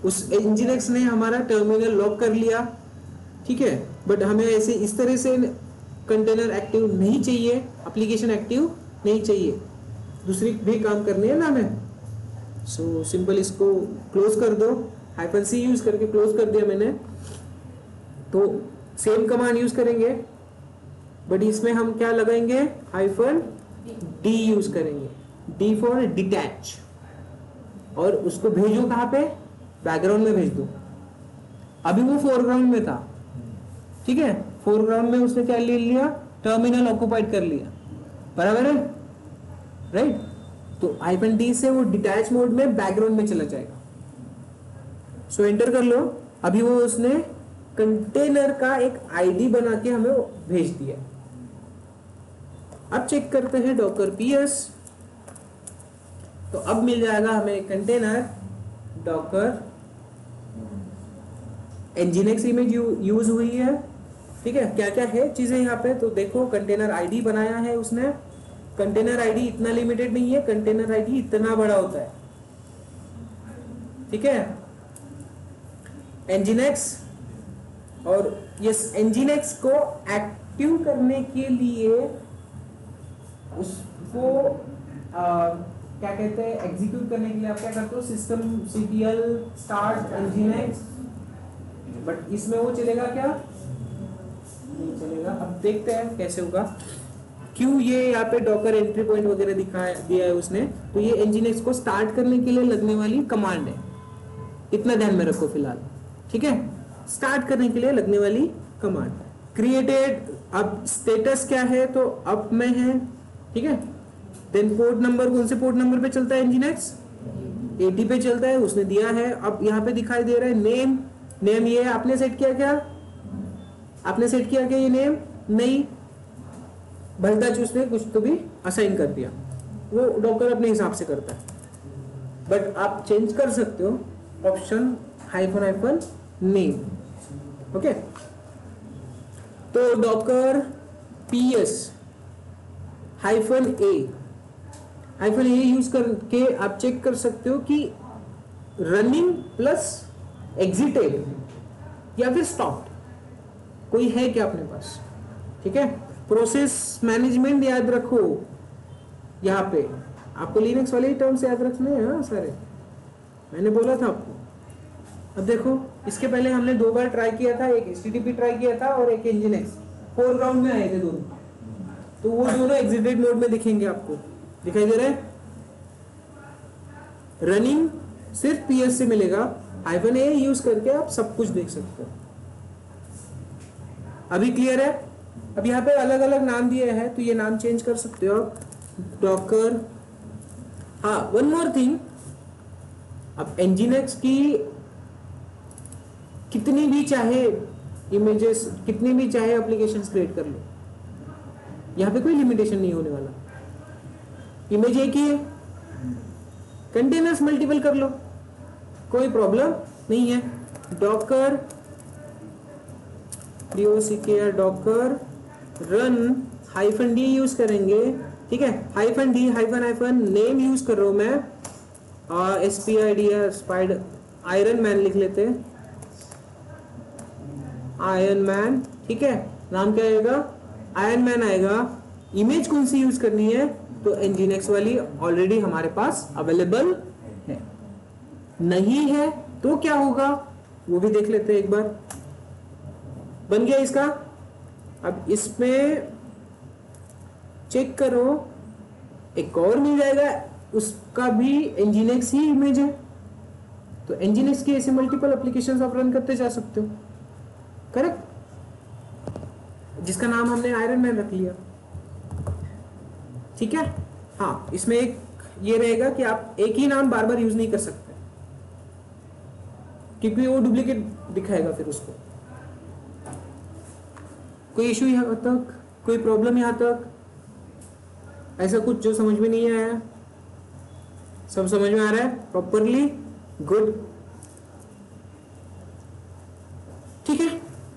उस इंजीनियर्स ने हमारा टर्मिनल लॉक कर लिया, ठीक है। बट हमें ऐसे इस तरह से कंटेनर एक्टिव नहीं चाहिए, एप्लीकेशन एक्टिव नहीं चाहिए, दूसरी भी काम करनी है ना हमें। सो सिंपल इसको क्लोज कर दो, हाइफन सी यूज करके क्लोज कर दिया मैंने। तो सेम कमांड यूज करेंगे, बट इसमें हम क्या लगाएंगे? हाइफन डी यूज करेंगे, डी फॉर डिटैच। और उसको भेजो कहां पे? बैकग्राउंड में भेज दो। अभी वो फोरग्राउंड में था, ठीक है, फोरग्राउंड में उसने क्या ले लिया? टर्मिनल ऑक्युपाइड कर लिया, बराबर है, राइट। तो हाइफन डी से वो डिटैच मोड में बैकग्राउंड में चला जाएगा। सो एंटर कर लो। अभी वो उसने कंटेनर का एक आईडी बना के हमें भेज दिया। अब चेक करते हैं डॉकर पीएस। तो अब मिल जाएगा हमें कंटेनर डॉकर एनजीनेक्स इमेज यूज हुई है, ठीक है। क्या क्या है चीजें यहाँ पे? तो देखो, कंटेनर आईडी बनाया है उसने। कंटेनर आईडी इतना लिमिटेड नहीं है, कंटेनर आईडी इतना बड़ा होता है, ठीक है। एनजीनेक्स, और यस एनजीनेक्स को एक्टिव करने के लिए उसको क्या कहते हैं, एग्जीक्यूट करने के लिए आप क्या करते हो? System ctl start Nginx. But इसमें वो चलेगा क्या? नहीं चलेगा। अब देखते हैं कैसे होगा। क्यों ये यहाँ पे डॉकर एंट्री पॉइंट वगैरह दिखाया दिया है उसने? तो ये एनजीनेक्स को स्टार्ट करने के लिए लगने वाली कमांड है, इतना ध्यान में रखो फिलहाल, ठीक है। स्टार्ट करने के लिए लगने वाली कमांड क्रिएटेड। अब स्टेटस क्या है? तो अप में है, ठीक है। देन पोर्ट नंबर, कौन से पोर्ट नंबर पे चलता है एनजीनेक्स? 80 पे चलता है, उसने दिया है। अब यहाँ पे दिखाई दे रहा है नेम। नेम ये आपने सेट किया क्या? आपने सेट किया क्या ये नेम? नहीं, भलता उसने कुछ तो भी असाइन कर दिया, वो डॉकर अपने हिसाब से करता है। बट आप चेंज कर सकते हो option hyphen hyphen name, okay. तो डॉकर पीएस हाइफन ए यूज करके आप चेक कर सकते हो कि रनिंग प्लस एग्जिटेड या फिर स्टॉप कोई है क्या अपने पास, ठीक है। प्रोसेस मैनेजमेंट याद रखो, यहाँ पे आपको लिनक्स वाले ही टर्म्स याद रखने हैं, हाँ सारे मैंने बोला था आपको। अब देखो, इसके पहले हमने 2 बार ट्राई किया था, एक HTTP ट्राई किया था और एक एनजीनेक्स। फोरग्राउंड में आए थे दोनों, तो वो दोनों एग्जिटेड मोड में दिखेंगे, आपको दिखाई दे रहा है। रनिंग सिर्फ पीएस से मिलेगा, हाइफन ए यूज करके आप सब कुछ देख सकते हो। अभी क्लियर है? अब यहाँ पे अलग अलग नाम दिए हैं, तो ये नाम चेंज कर सकते हो आप, डॉकर। हाँ, वन मोर थिंग, अब एनजीनेक्स की कितनी भी चाहे इमेजेस, कितनी भी चाहे एप्लीकेशंस क्रिएट कर लो, यहाँ पे कोई लिमिटेशन नहीं होने वाला। इमेज एक ही है, कंटेनर्स मल्टीपल कर लो, कोई प्रॉब्लम नहीं है। Docker Docker run hyphen D use करेंगे, ठीक है। Hyphen D hyphen name use कर रहा हूं मैं, SPID स्पाइडर आयरन मैन लिख लेते हैं, आयरन मैन, ठीक है। नाम क्या आएगा? आयरन मैन आएगा। इमेज कौन सी यूज करनी है? तो एनजीनेक्स वाली ऑलरेडी हमारे पास अवेलेबल है। नहीं है तो क्या होगा वो भी देख लेते हैं एक बार। बन गया इसका। अब इसमें चेक करो, एक और मिल जाएगा, उसका भी एनजीनेक्स ही इमेज है। तो एनजीनेक्स की ऐसे मल्टीपल एप्लीकेशंस आप रन करते जा सकते हो, करेक्ट, जिसका नाम हमने आयरन मैन रख लिया, ठीक है। हाँ, इसमें एक ये रहेगा कि आप एक ही नाम बार बार यूज नहीं कर सकते, क्योंकि वो डुप्लीकेट दिखाएगा फिर उसको। कोई इशू यहाँ तक, कोई प्रॉब्लम यहाँ तक, ऐसा कुछ जो समझ में नहीं आया? सब समझ में आ रहा है प्रॉपरली? गुड।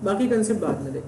बाकी कंसेप्ट बाद में देख।